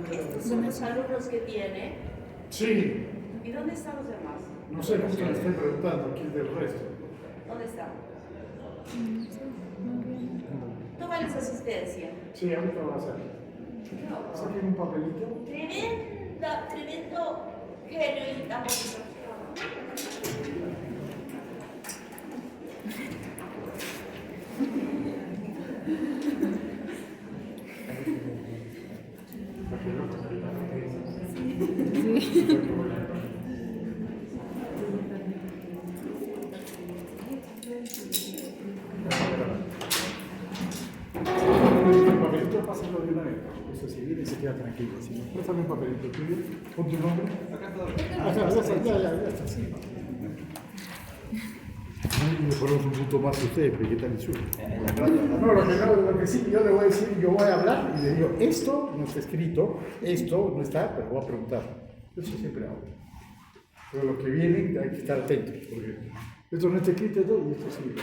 ¿Estos son los alumnos que tiene? Sí. ¿Y dónde están los demás? No sé, justo me estoy preguntando aquí del resto. ¿Dónde están? Tómales asistencia. Sí, ahorita lo voy a hacer. Saquen un papelito. Tremendo genio y amor. El papelito, pásenlo de una vez. Eso si viene se queda tranquilo. Si no, préstame un papelito tuyo. Pon tu nombre. Acá está. Ya está. Sí. Me ponemos un punto más usted, pero ¿qué tal el suyo? No, lo que sí, yo le voy a decir, yo voy a hablar y le digo, esto no está escrito, esto no está, pero voy a preguntar. Eso siempre hago. Pero lo que viene hay que estar atentos, porque esto no está escrito y esto sí.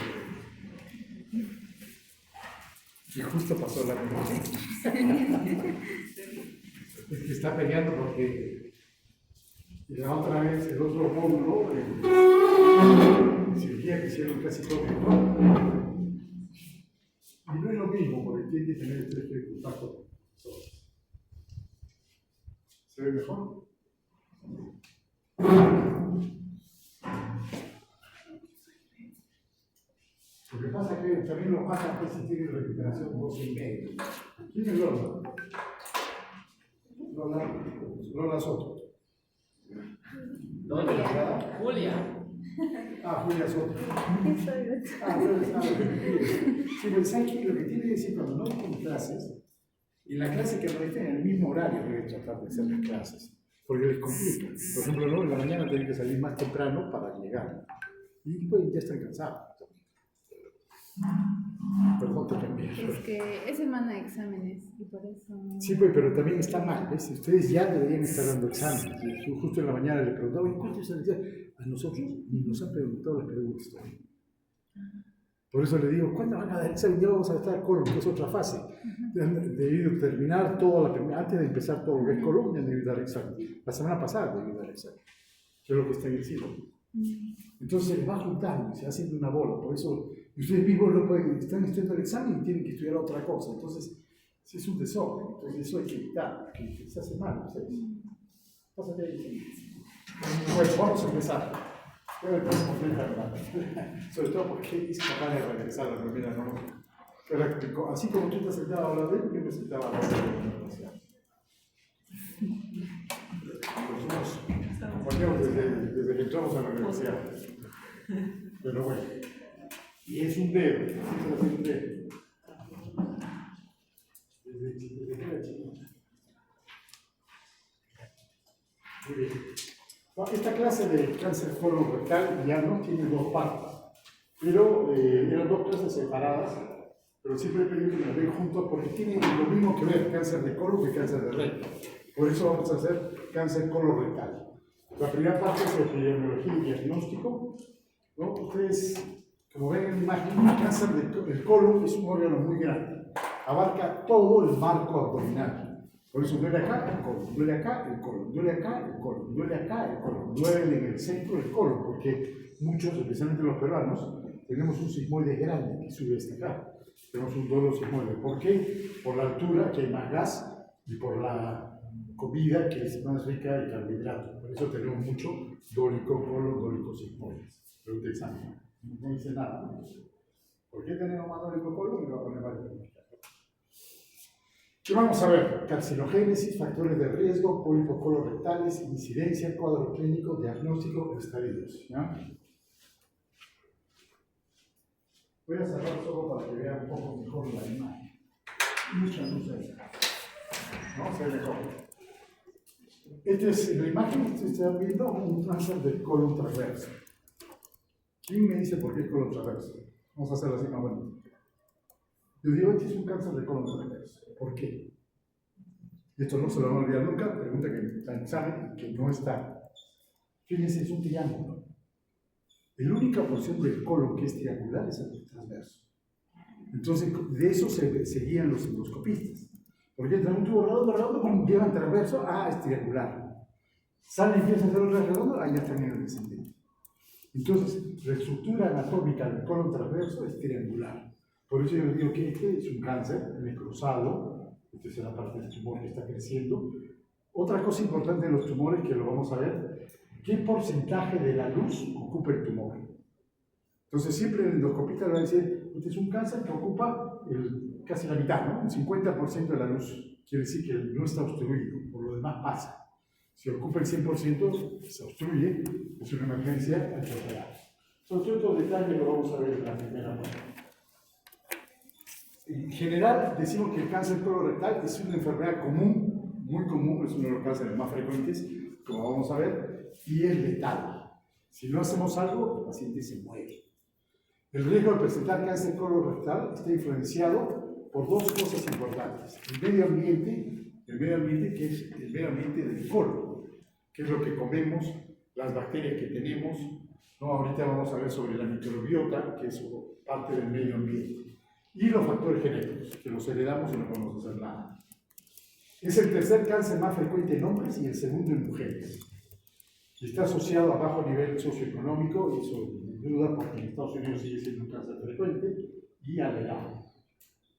Y justo pasó la misma. Es que está peleando porque la otra vez, el otro módulo, cirugía que hicieron casi todo virtual. Y no es lo mismo, porque tiene que tener este contacto. ¿Se ve mejor? Lo que pasa es que también los bajas que si tienen recuperación 2,5. ¿Quién es Lola? Lola Soto. Julia. Julia Soto. Sí, pero ¿sabes qué? Lo que tiene que decir cuando no hay clases, en la clase que no estén en el mismo horario deben tratar de hacer las clases, porque les complica. Por ejemplo, ¿no? En la mañana tienen que salir más temprano para llegar. Y pues ya están cansados. Perdón, te cambié. Es que es semana de exámenes y por eso... Sí, pues, pero también está mal, ¿ves? Ustedes ya deberían estar dando exámenes. Yo justo en la mañana le preguntaba, ¿y cuánto es el día? A nosotros ni nos han preguntado las preguntas todavía. Por eso le digo, ¿cuándo van a dar examen? Ya vamos a estar colon, que es otra fase. Han debido terminar toda la primera, antes de empezar todo lo que es colon, ya han debido dar examen. La semana pasada debido dar examen. Que es lo que está diciendo. Entonces se les va juntando, se va haciendo una bola. Por eso ustedes mismos no pueden, están estudiando el examen y tienen que estudiar otra cosa. Entonces, es un desorden. Entonces, eso hay que evitar, que se hace mal. Pásate ahí. Bueno, vamos a empezar. Sobre todo porque es capaz de regresar a la primera norma. Pero así como tú te has sentado a hablar de él, yo me sentaba a hablar de la universidad. Somos compañeros desde que entramos a la universidad. Pero bueno, y es un dedo, es un dedo. Desde que era chiquito. Muy bien. Esta clase de cáncer colorectal ya no tiene dos partes, pero eran dos clases separadas, pero siempre he pedido que las vean juntos porque tienen lo mismo que ver cáncer de colon que cáncer de recto. Por eso vamos a hacer cáncer colorectal. La primera parte es epidemiología y diagnóstico, ¿no? Ustedes, como ven en la imagen, el cáncer del colon es un órgano muy grande, abarca todo el marco abdominal. Por eso duele acá el colon, duele acá el colon, duele acá el colon, duele acá el colon, duele en el centro del colon, porque muchos, especialmente los peruanos, tenemos un sigmoide grande que sube hasta acá. Tenemos un dolor sigmoide. ¿Por qué? Por la altura, que hay más gas, y por la comida, que es más rica en carbohidratos. Por eso tenemos mucho dólico colon, dólico sigmoide. Pero te examina. No dice nada. ¿Por qué tenemos más dólico colon? Me lo voy a poner varios. ¿Qué vamos a ver? Carcinogénesis, factores de riesgo, pólipos colorectales, incidencia, cuadro clínico, diagnóstico, estadios. ¿Ya? Voy a cerrar solo para que vean un poco mejor la imagen. Mucha luz ahí. ¿No? Se ve mejor. En la imagen se está viendo un cáncer del colon transverso. ¿Quién me dice por qué colon transverso? Vamos a hacerlo así más bonito. Yo digo, este es un cáncer de colon transverso. ¿Por qué? Esto no se lo van a olvidar nunca, pregunta que está en examen y que no está. Fíjense, es un triángulo. La única porción del colon que es triangular es el transverso. Entonces, de eso se guían los endoscopistas. Porque entran un tubo redondo, llevan transverso, es triangular. Salen y empiezan a hacer otro redondo, ya están en el descendente. Entonces, la estructura anatómica del colon transverso es triangular. Por eso yo les digo que este es un cáncer necrosado. Esta es la parte del tumor que está creciendo. Otra cosa importante de los tumores que lo vamos a ver, ¿qué porcentaje de la luz ocupa el tumor? Entonces siempre el endoscopista le va a decir, este es un cáncer que ocupa casi la mitad, ¿no? Un 50% de la luz. Quiere decir que no está obstruido, por lo demás pasa. Si ocupa el 100%, se obstruye, es una emergencia, hay que operar. Sobre todo estos detalles lo vamos a ver en la primera parte. En general, decimos que el cáncer colorectal es una enfermedad común, muy común, es uno de los cánceres más frecuentes, como vamos a ver, y es letal. Si no hacemos algo, el paciente se muere. El riesgo de presentar cáncer colorectal está influenciado por dos cosas importantes. El medio ambiente que es el medio ambiente del colon, que es lo que comemos, las bacterias que tenemos. No, ahorita vamos a ver sobre la microbiota, que es parte del medio ambiente. Y los factores genéticos, que los heredamos y no podemos hacer nada. Es el tercer cáncer más frecuente en hombres y el segundo en mujeres. Está asociado a bajo nivel socioeconómico, y eso sin duda porque en Estados Unidos sigue siendo un cáncer frecuente, y a la edad.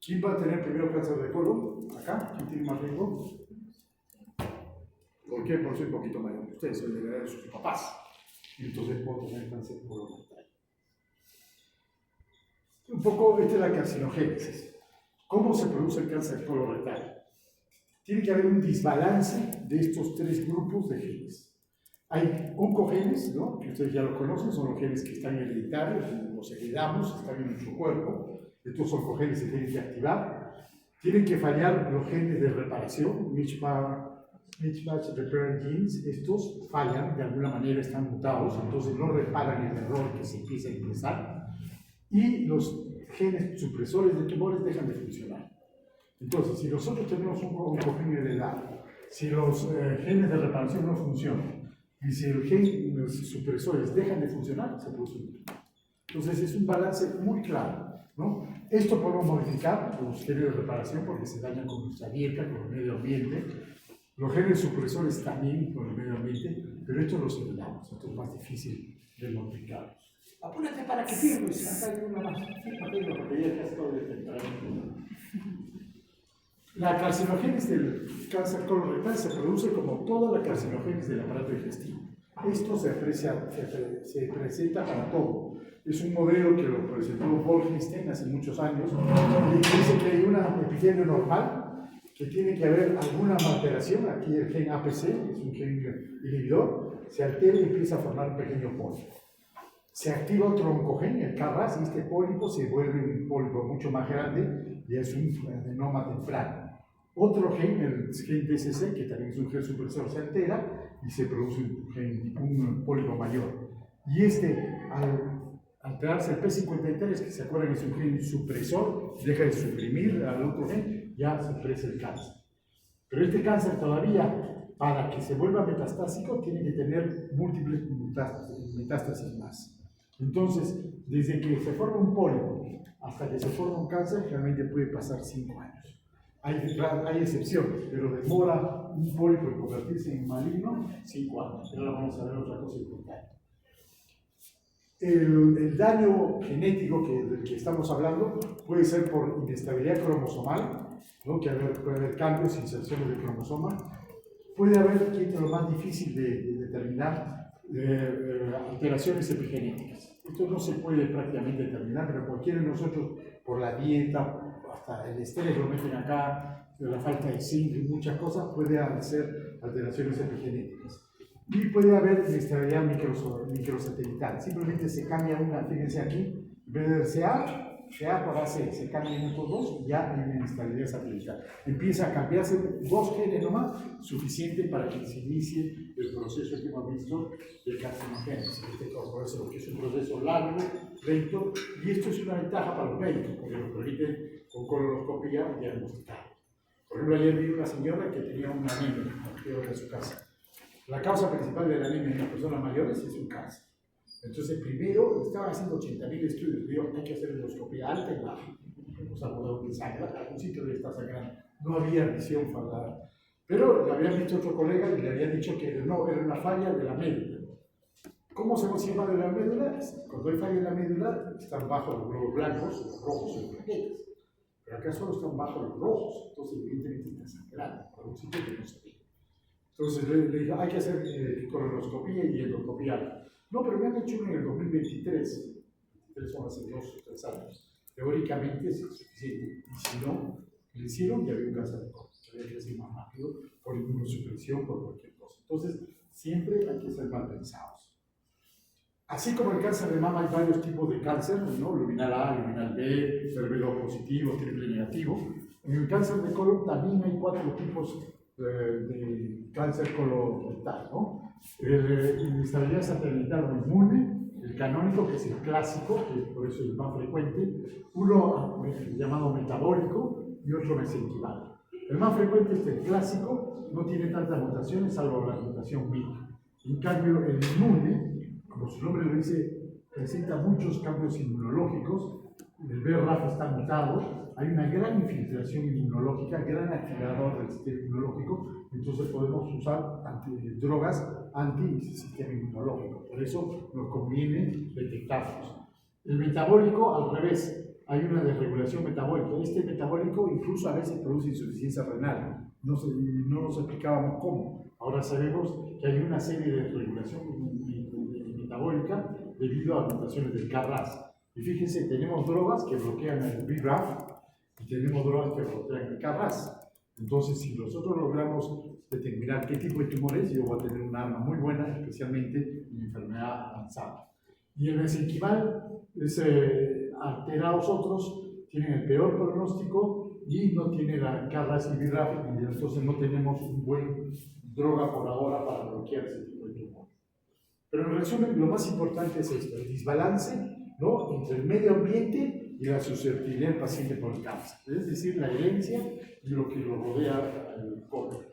¿Quién va a tener primero cáncer de colon? Acá, ¿quién tiene más riesgo? ¿Por qué? Porque soy un poquito mayor que ustedes, soy de la edad de sus papás. Entonces puedo tener cáncer colorectal. Un poco, esta es la carcinogénesis. ¿Cómo se produce el cáncer colorectal? Tiene que haber un desbalance de estos tres grupos de genes. Hay oncogenes, ¿no? Que ustedes ya los conocen, son los genes que están hereditarios, los heredamos, están en nuestro cuerpo. Estos oncogenes se tienen que activar. Tienen que fallar los genes de reparación, mismatch repair genes. Estos fallan, de alguna manera están mutados, entonces no reparan el error que se empieza a ingresar. Y los genes supresores de tumores dejan de funcionar. Entonces, si nosotros tenemos un oncogene heredado, si los genes de reparación no funcionan, y si los supresores dejan de funcionar, se produce un tumor. Entonces, es un balance muy claro, ¿no? Esto podemos modificar los genes de reparación porque se dañan con nuestra dieta, con el medio ambiente. Los genes supresores también con el medio ambiente, pero estos los heredamos, esto es más difícil de modificarlos. Apúrate para que pierdas. Acá hay una más. Porque ya casi todo el temprano. La carcinogénesis del cáncer colorectal se produce como toda la carcinogénesis del aparato digestivo. Esto se presenta para todo. Es un modelo que lo presentó Bolkestein hace muchos años. Y dice que hay una epidemia normal, que tiene que haber alguna alteración. Aquí el gen APC, es un gen inhibidor, se altera y empieza a formar un pequeño pólipo. Se activa otro oncogén, el KRAS, y este pólipo se vuelve un pólipo mucho más grande y es un adenoma temprano. Otro gen, el gen DCC, que también es un gen supresor, se altera y se produce un pólipo mayor. Y al alterarse el P53, que se acuerdan que es un gen supresor, deja de suprimir al otro gen, ya supresa el cáncer. Pero este cáncer todavía, para que se vuelva metastásico, tiene que tener múltiples metástasis más. Entonces, desde que se forma un pólipo hasta que se forma un cáncer, realmente puede pasar 5 años. Hay excepciones, pero demora un pólipo en convertirse en maligno 5 años. Ahora vamos a ver otra cosa importante. El daño genético del que estamos hablando puede ser por inestabilidad cromosomal, ¿no? Puede haber cambios, inserciones de cromosoma. Puede haber, que es lo más difícil de determinar, alteraciones epigenéticas. Esto no se puede prácticamente determinar, pero cualquiera de nosotros, por la dieta, hasta el estrés lo meten acá, la falta de zinc y muchas cosas, puede ser alteraciones epigenéticas. Y puede haber inestabilidad microsatelital. Simplemente se cambia una, fíjense aquí, en vez de CA por AC, se cambian estos dos y ya hay una inestabilidad satelital. Empieza a cambiarse 2 genes nomás, suficiente para que se inicie el proceso que hemos visto de carcinogénesis. Por eso que es un proceso largo, lento, y esto es una ventaja para los médicos, porque nos permite con colonoscopia diagnosticar. Por ejemplo, ayer vi una señora que tenía una anemia alrededor de su casa. La causa principal de la anemia en las personas mayores es un cáncer. Entonces, primero, estaban haciendo 80.000 estudios. Digo, hay que hacer endoscopia alta y baja. Los algodones de sangre, algún sitio le está sangrando. No había visión falada. Pero le había visto otro colega y le había dicho que no, era una falla de la médula. ¿Cómo se llama de la médula? Cuando hay falla en la médula, están bajo los globos blancos, los rojos y los plaquetas. Pero acá solo están bajo los rojos. Entonces, evidentemente, está sangrando por algún sitio que no se ve. Entonces le dije, hay que hacer colonoscopia y endoscopia. No, pero me han hecho uno en el 2023. Son hace 2 o 3 años. Teóricamente es suficiente. Y si no, le hicieron y había un cáncer de colon. Había que crecer más rápido por inmunosupresión, por cualquier cosa. Entonces, siempre hay que ser mal pensados. Así como el cáncer de mama, hay varios tipos de cáncer, ¿no? Luminal A, luminal B, cerebelo positivo, triple negativo. En el cáncer de colon también hay 4 tipos de cáncer colorectal, ¿no? Inestabilidad satelital o inmune, el canónico, que es el clásico, que por eso es el más frecuente, uno llamado metabólico y otro mesenquimal. El más frecuente es el clásico, no tiene tantas mutaciones salvo la mutación MYC. En cambio, el inmune, como su nombre lo dice, presenta muchos cambios inmunológicos. El BRAF está mutado, hay una gran infiltración inmunológica, gran activador del sistema inmunológico, entonces podemos usar drogas anti-sistema inmunológico. Por eso nos conviene detectarlos. El metabólico, al revés, hay una desregulación metabólica. Este metabólico incluso a veces produce insuficiencia renal. No nos explicábamos cómo. Ahora sabemos que hay una serie de desregulación metabólica debido a mutaciones del KRAS. Y fíjense, tenemos drogas que bloquean el BRAF y tenemos drogas que bloquean el KRAS. Entonces, si nosotros logramos determinar qué tipo de tumor es, yo voy a tener un arma muy buena, especialmente en enfermedad avanzada. Y el mesenquimal es alterados otros, tienen el peor pronóstico y no tiene la KRAS y BRAF, y entonces no tenemos un buen droga por ahora para bloquear ese tipo de tumor. Pero en resumen, lo más importante es esto, el desbalance, ¿no?, entre el medio ambiente y la susceptibilidad del paciente por el cáncer, es decir, la herencia y lo que lo rodea al colon.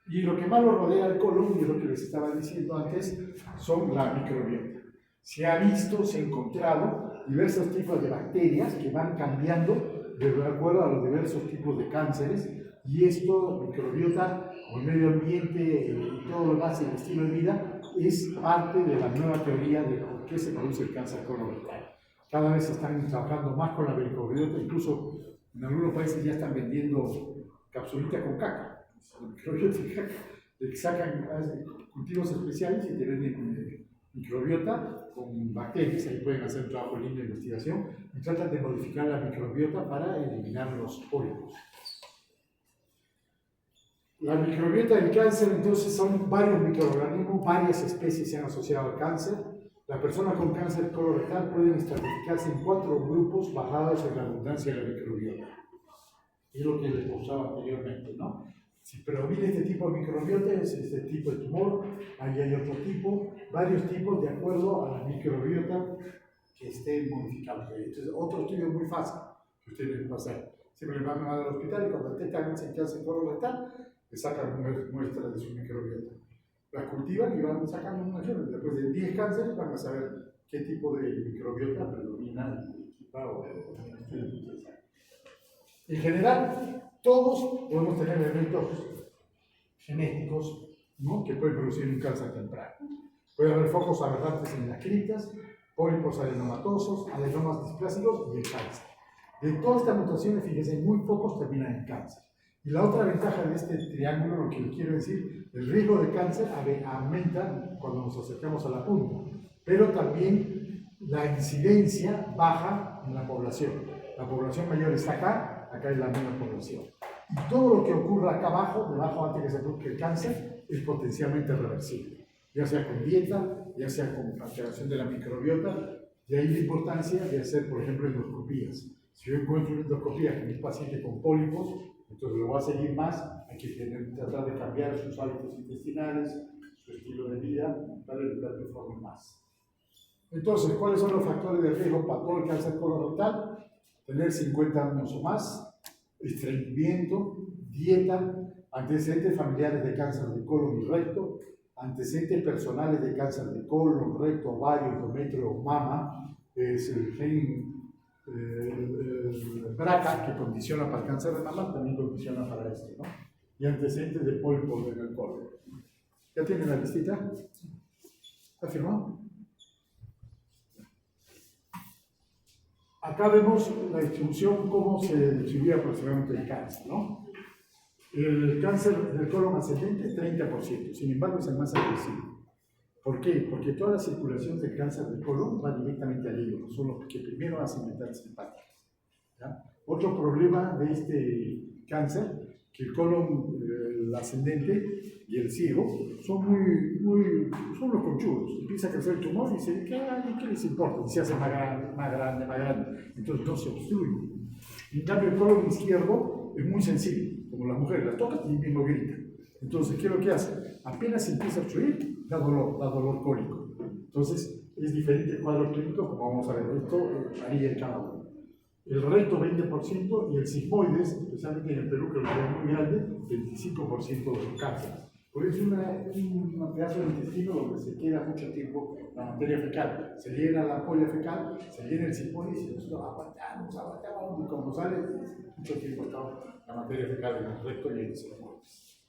Y lo que más lo rodea al colon, y lo que les estaba diciendo antes, son la microbiota. Se ha visto, se ha encontrado diversos tipos de bacterias que van cambiando de acuerdo a los diversos tipos de cánceres, y esto, microbiota, o el medio ambiente y todo lo demás, el estilo de vida, es parte de la nueva teoría de por qué se produce el cáncer colorectal. Cada vez se están trabajando más con la microbiota, incluso en algunos países ya están vendiendo capsulitas con caca, microbiota y caca, que sacan cultivos especiales y te venden microbiota con bacterias. Ahí pueden hacer un trabajo lindo de investigación y tratan de modificar la microbiota para eliminar los pólipos. La microbiota del cáncer, entonces, son varios microorganismos, varias especies se han asociado al cáncer. La persona con cáncer colorectal pueden estratificarse en 4 grupos basados en la abundancia de la microbiota. Es lo que les mostraba anteriormente, ¿no? Si predomina este tipo de microbiota, es este tipo de tumor, ahí hay otro tipo, varios tipos de acuerdo a la microbiota que esté modificada. Entonces, otro estudio muy fácil que ustedes pueden hacer. Siempre van al hospital y cuando detectan ese cáncer colorectal, le sacan muestras de su microbiota. Las cultivan y van sacando una muestra. Después de 10 cánceres van a saber qué tipo de microbiota predomina en general, todos podemos tener elementos genéticos, ¿no?, que pueden producir un cáncer temprano. Puede haber focos aberrantes en las criptas, pólipos adenomatosos, adenomas displásicos y el cáncer. De todas estas mutaciones, fíjense, muy pocos terminan en cáncer. Y la otra ventaja de este triángulo, lo que les quiero decir, el riesgo de cáncer aumenta cuando nos acercamos a la punta, pero también la incidencia baja en la población. La población mayor está acá acá hay la menos población. Y todo lo que ocurra acá abajo, debajo antes que se produzca el cáncer, es potencialmente reversible. Ya sea con dieta, ya sea con alteración de la microbiota, de ahí la importancia de hacer, por ejemplo, endoscopías. Si yo encuentro una endoscopía con un paciente con pólipos, entonces lo va a seguir más, hay que tratar de cambiar sus hábitos intestinales, su estilo de vida, para evitar que forme más. Entonces, ¿cuáles son los factores de riesgo para todo el cáncer colorectal? Tener 50 años o más, estreñimiento, dieta, antecedentes familiares de cáncer de colon y recto, antecedentes personales de cáncer de colon, recto, ovario, endometrio o mama, es el gen el BRCA que condiciona para el cáncer de mama, también condiciona para este, ¿no? Y antecedentes de pólipos en el colon. ¿Ya tienen la listita? ¿Está firmado? Acá vemos la distribución, cómo se distribuye aproximadamente el cáncer, ¿no? El cáncer del colon ascendente es 30%, sin embargo es el más agresivo. ¿Por qué? Porque toda la circulación del cáncer del colon va directamente al hígado, son los que primero hacen metástasis hepáticas. Otro problema de este cáncer, que el colon el ascendente y el ciego son son los conchudos. Empieza a crecer el tumor y dice, ¿qué les importa? Y se hace más grande, más grande, más grande. Entonces no se obstruye. En cambio, el colon izquierdo es muy sensible, como las mujeres, la tocan y mismo grita. Entonces, ¿qué es lo que hace? Apenas se empieza a obstruir, da dolor cólico. Entonces, es diferente el cuadro clínico, como vamos a ver. Esto varía en cada uno. El recto 20% y el sigmoides, especialmente en el Perú, que lo es muy grande, 25% de los cánceres. Porque es un pedazo del intestino donde se queda mucho tiempo la materia fecal. Se llena la ampolla fecal, se llena el sigmoides y nosotros aguantamos, y cuando sale, mucho tiempo está la materia fecal en el recto y en el sigmoides.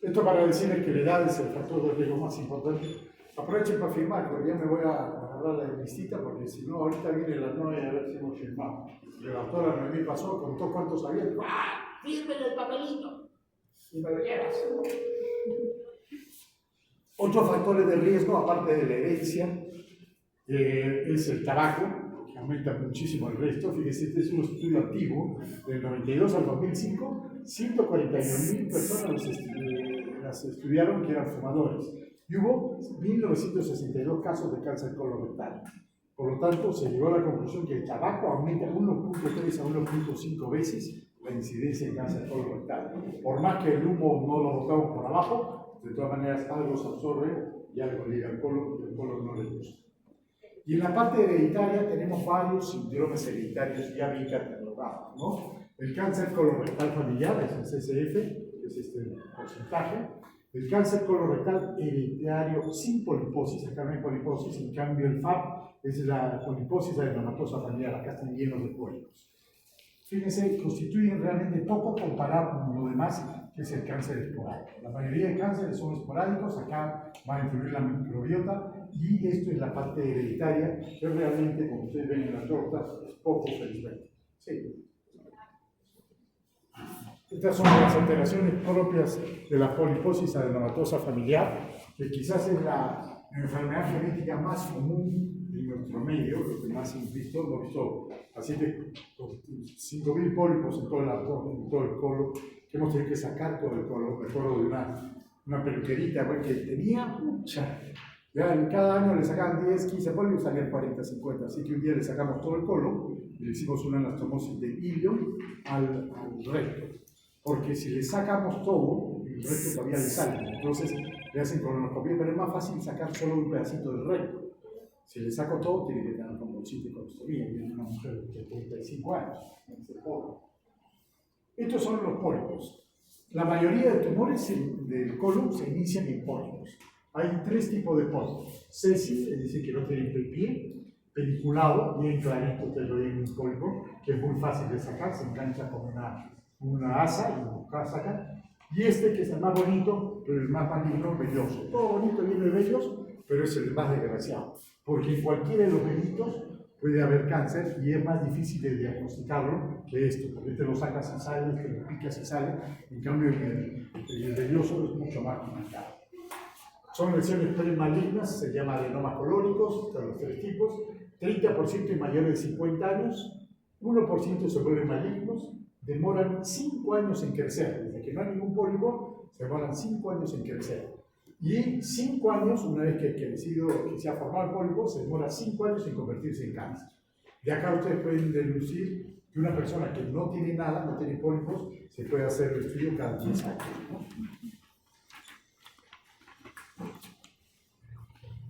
Esto para decirles que la edad es el factor de riesgo más importante. Aprovechen para firmar, porque ya me voy a agarrar la listita, porque si no, ahorita viene las 9 a ver si hemos firmado. La doctora Noemí pasó, contó cuántos había, y dijo, ¡ah! ¡Fírmele el papelito! Y me lo llevas. Otros factores de riesgo, aparte de la herencia, es el tabaco, que aumenta muchísimo el resto. Fíjense, este es un estudio antiguo, del 92 al 2005, 141.000 personas las estudiaron que eran fumadores. Y hubo 1.962 casos de cáncer colorectal. Por lo tanto, se llegó a la conclusión que el tabaco aumenta 1.3 a 1.5 veces la incidencia de cáncer colorectal. Por más que el humo no lo botamos por abajo, de todas maneras algo se absorbe y algo llega al colon y el colon no le gusta. Y en la parte hereditaria tenemos varios síndromes hereditarios ya bien catalogados, ¿no? El cáncer colorectal familiar es el CCF, que es este porcentaje. El cáncer colorectal hereditario sin poliposis, acá no hay poliposis, en cambio el FAP es la poliposis adenomatosa familiar, acá están llenos de pólipos. Fíjense, constituyen realmente poco comparado con lo demás, que es el cáncer esporádico. La mayoría de cánceres son esporádicos, acá va a influir la microbiota, y esto es la parte hereditaria, que realmente, como ustedes ven en la torta, es poco felizmente. Sí. Estas son las alteraciones propias de la poliposis adenomatosa familiar, que quizás es la enfermedad genética más común en nuestro medio, lo que más hemos visto pacientes con 5.000 pólipos en todo el colon, que hemos tenido que sacar todo el colon. Me acuerdo de una peluquerita que tenía mucha. Ya en cada año le sacaban 10, 15 pólipos y salían 40, 50. Así que un día le sacamos todo el colon y le hicimos una anastomosis de ilion al recto. Porque si le sacamos todo, el recto todavía le sale. Entonces le hacen colonoscopia, pero es más fácil sacar solo un pedacito del recto. Si le saco todo, tiene que tener como bolsita de colostomía. Viene una mujer de 35 años. Estos son los pólipos. La mayoría de tumores del colon se inician en pólipos. Hay tres tipos de pólipos. Sesi, es decir, que no tienen pie, peliculado, bien clarito, ustedes lo ven en un pólipo, que es muy fácil de sacar, se engancha con una asa y lo saca. Y este, que es el más bonito, pero el más maligno, velloso. Todo bonito, lleno de vellos, pero es el más desgraciado. Porque en cualquiera de los vellitos puede haber cáncer y es más difícil de diagnosticarlo que esto. Porque este lo sacas y sale, este lo picas y sale. En cambio, el velloso es mucho más marcado. Son lesiones premalignas, se llaman adenomas colónicos, son los tres tipos. 30% y mayores de 50 años, 1% se vuelven malignos, demoran 5 años en crecer. Desde que no hay ningún pólipo, se demoran 5 años en crecer. Y 5 años, una vez que se ha formado el pólipo, se demora 5 años en convertirse en cáncer. De acá ustedes pueden deducir que una persona que no tiene nada, no tiene pólipos, se puede hacer el estudio cada 10 años, ¿no?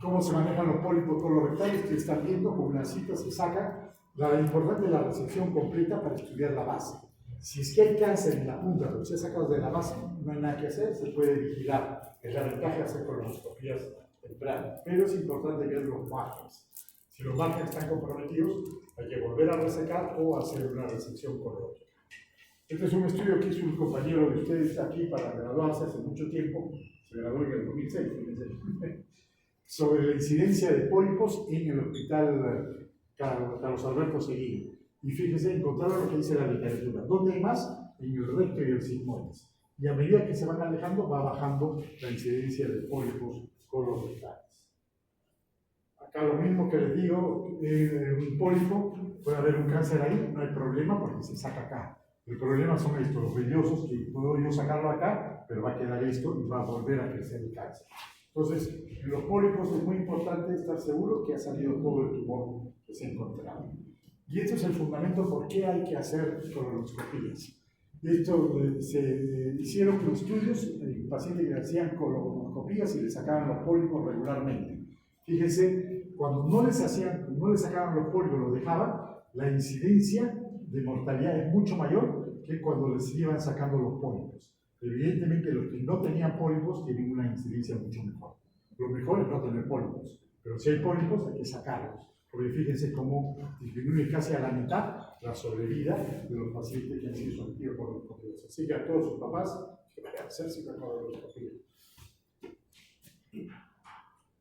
¿Cómo se manejan los pólipos colorectales? Ustedes están viendo, con una cita se saca. La importante es la resección completa para estudiar la base. Si es que hay cáncer en la punta, pero se ha sacado de la base, no hay nada que hacer, se puede vigilar. Es la ventaja de hacer colonoscopías tempranas. Pero es importante ver los márgenes. Si los márgenes están comprometidos, hay que volver a resecar o hacer una resección colorectal. Este es un estudio que hizo un compañero de ustedes aquí para graduarse hace mucho tiempo. Se graduó en el 2006, sobre la incidencia de pólipos en el hospital Carlos Alberto Seguí. Y fíjense, encontraron lo que dice la literatura. ¿Dónde hay más? En el recto y el sigmoides. Y a medida que se van alejando, va bajando la incidencia de pólipos colorectales. Acá lo mismo que les digo, un pólipo, puede haber un cáncer ahí, no hay problema porque se saca acá. El problema son estos, los vellosos, que puedo yo sacarlo acá, pero va a quedar esto y va a volver a crecer el cáncer. Entonces, en los pólipos es muy importante estar seguro que ha salido todo el tumor que se ha encontrado. Y esto es el fundamento por qué hay que hacer colonoscopías. Esto se hicieron los estudios en pacientes que hacían colonoscopías y le sacaban los pólipos regularmente. Fíjense, cuando no les sacaban los pólipos, los dejaban, la incidencia de mortalidad es mucho mayor que cuando les iban sacando los pólipos. Evidentemente, los que no tenían pólipos tienen una incidencia mucho mejor. Lo mejor es no tener pólipos, pero si hay pólipos hay que sacarlos, porque fíjense cómo disminuye casi a la mitad la sobrevida de los pacientes que han sido sometidos por colonoscopías. Así que a todos sus papás que vayan a hacerse una colonoscopía.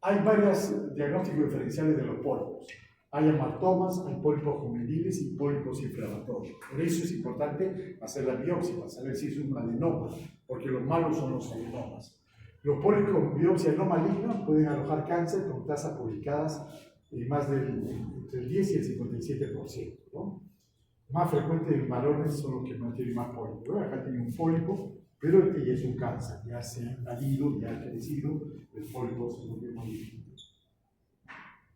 Hay varios diagnósticos diferenciales de los pólipos. Hay amartomas, hay pólipos juveniles y pólipos inflamatorios. Por eso es importante hacer la biopsia, para saber si es un adenoma, porque los malos son los adenomas. Los pólipos con biopsia no maligna pueden alojar cáncer con tasas publicadas más entre el 10 y el 57%, ¿no? Más frecuente en varones son los que no tienen más pólipos. Acá tienen un pólipo, pero este ya es un cáncer, ya se ha ido, ya ha crecido, el pólipo se vuelve maligno.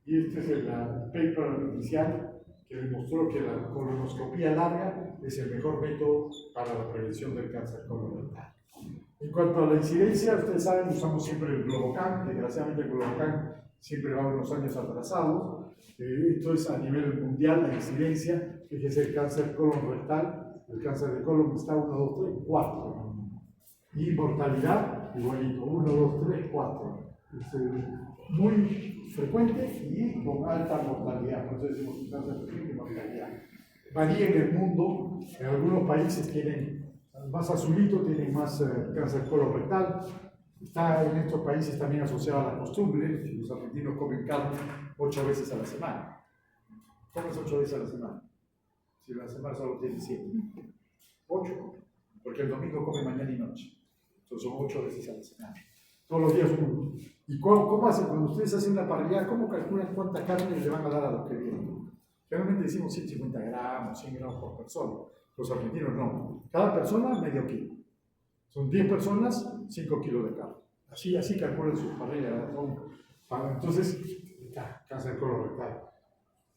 Y este es el paper inicial que demostró que la colonoscopía larga es el mejor método para la prevención del cáncer colorectal. En cuanto a la incidencia, ustedes saben, usamos siempre el Globocan. Desgraciadamente el Globocan siempre va unos años atrasados. Esto es a nivel mundial la incidencia. Fíjense, el cáncer colorectal, el cáncer de colon está 1, 2, 3, 4. Y mortalidad, igualito, 1, 2, 3, 4. Es muy frecuente y con alta mortalidad. Por eso decimos que cáncer frecuente y mortalidad. Varía en el mundo. En algunos países tienen más azulito, tienen más cáncer colorectal. Está en estos países también asociado a la costumbre. Los argentinos comen carne 8 veces a la semana. ¿Comes 8 veces a la semana? Si la semana solo tiene 7. 8, porque el domingo come mañana y noche. Entonces son 8 veces a la semana. Todos los días uno. ¿Y cómo hacen? Cuando ustedes hacen una parrilla, ¿cómo calculan cuánta carne le van a dar a los que vienen? Generalmente decimos 150 gramos, 100 gramos por persona. Los argentinos no. Cada persona medio kilo. Son 10 personas, 5 kilos de carne. Así calculan sus parrillas. Entonces, cáncer colorectal.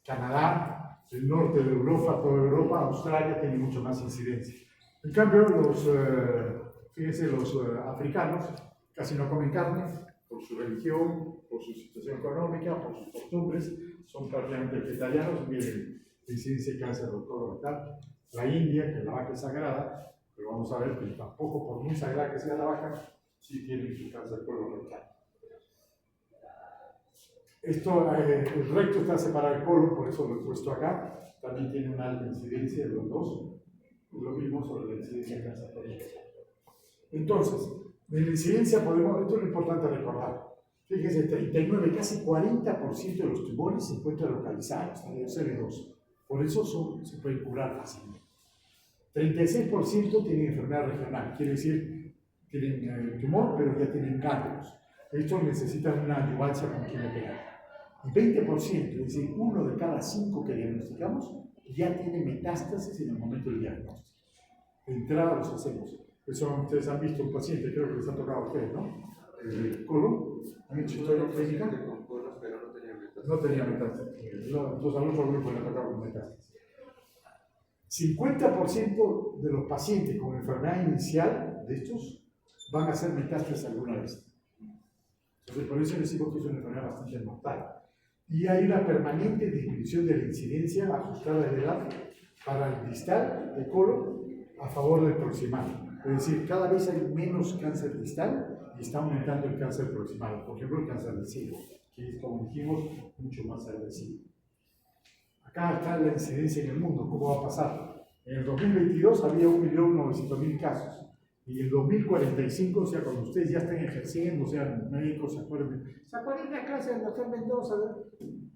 Canadá, el norte de Europa, toda Europa, Australia tiene mucho más incidencia. En cambio, fíjense, los africanos casi no comen carne por su religión, por su situación económica, por sus costumbres, son prácticamente vegetarianos, miren la incidencia de cáncer colorectal. La India, que la vaca es sagrada, pero vamos a ver que tampoco, por muy sagrada que sea la vaca, sí tiene su cáncer colorectal. El recto está separado del colon, por eso lo he puesto acá, también tiene una alta incidencia de los dos, lo mismo sobre la incidencia de cáncer colorectal. Entonces, de la incidencia esto es lo importante recordar. Fíjense, 39, casi 40% de los tumores se encuentran localizados, en el CL2. Por eso se pueden curar fácilmente. 36% tienen enfermedad regional, quiere decir, tienen el tumor, pero ya tienen ganglios. Estos necesitan una adyuvancia con quimioterapia. Y 20%, es decir, 1 de cada 5 que diagnosticamos, ya tiene metástasis en el momento del diagnóstico. De entrada los hacemos. Eso ustedes han visto un paciente, creo que les ha tocado a ustedes, ¿no? El colon, han hecho historia clínica. No tenía metástasis. Entonces al otro grupo le ha tocado con metástasis. 50% de los pacientes con enfermedad inicial de estos van a hacer metástasis alguna vez. Entonces, por eso decimos que es una enfermedad bastante mortal. Y hay una permanente disminución de la incidencia ajustada de edad para el distal de colon a favor del proximal. Es decir, cada vez hay menos cáncer distal y está aumentando el cáncer proximal. Por ejemplo, el cáncer del seno, que es, como dijimos, mucho más agresivo. Acá está la incidencia en el mundo, ¿cómo va a pasar? En el 2022 había 1.900.000 casos. Y en el 2045, o sea, cuando ustedes ya estén ejerciendo, sean médicos, ¿se acuerdan de la clase del doctor Mendoza?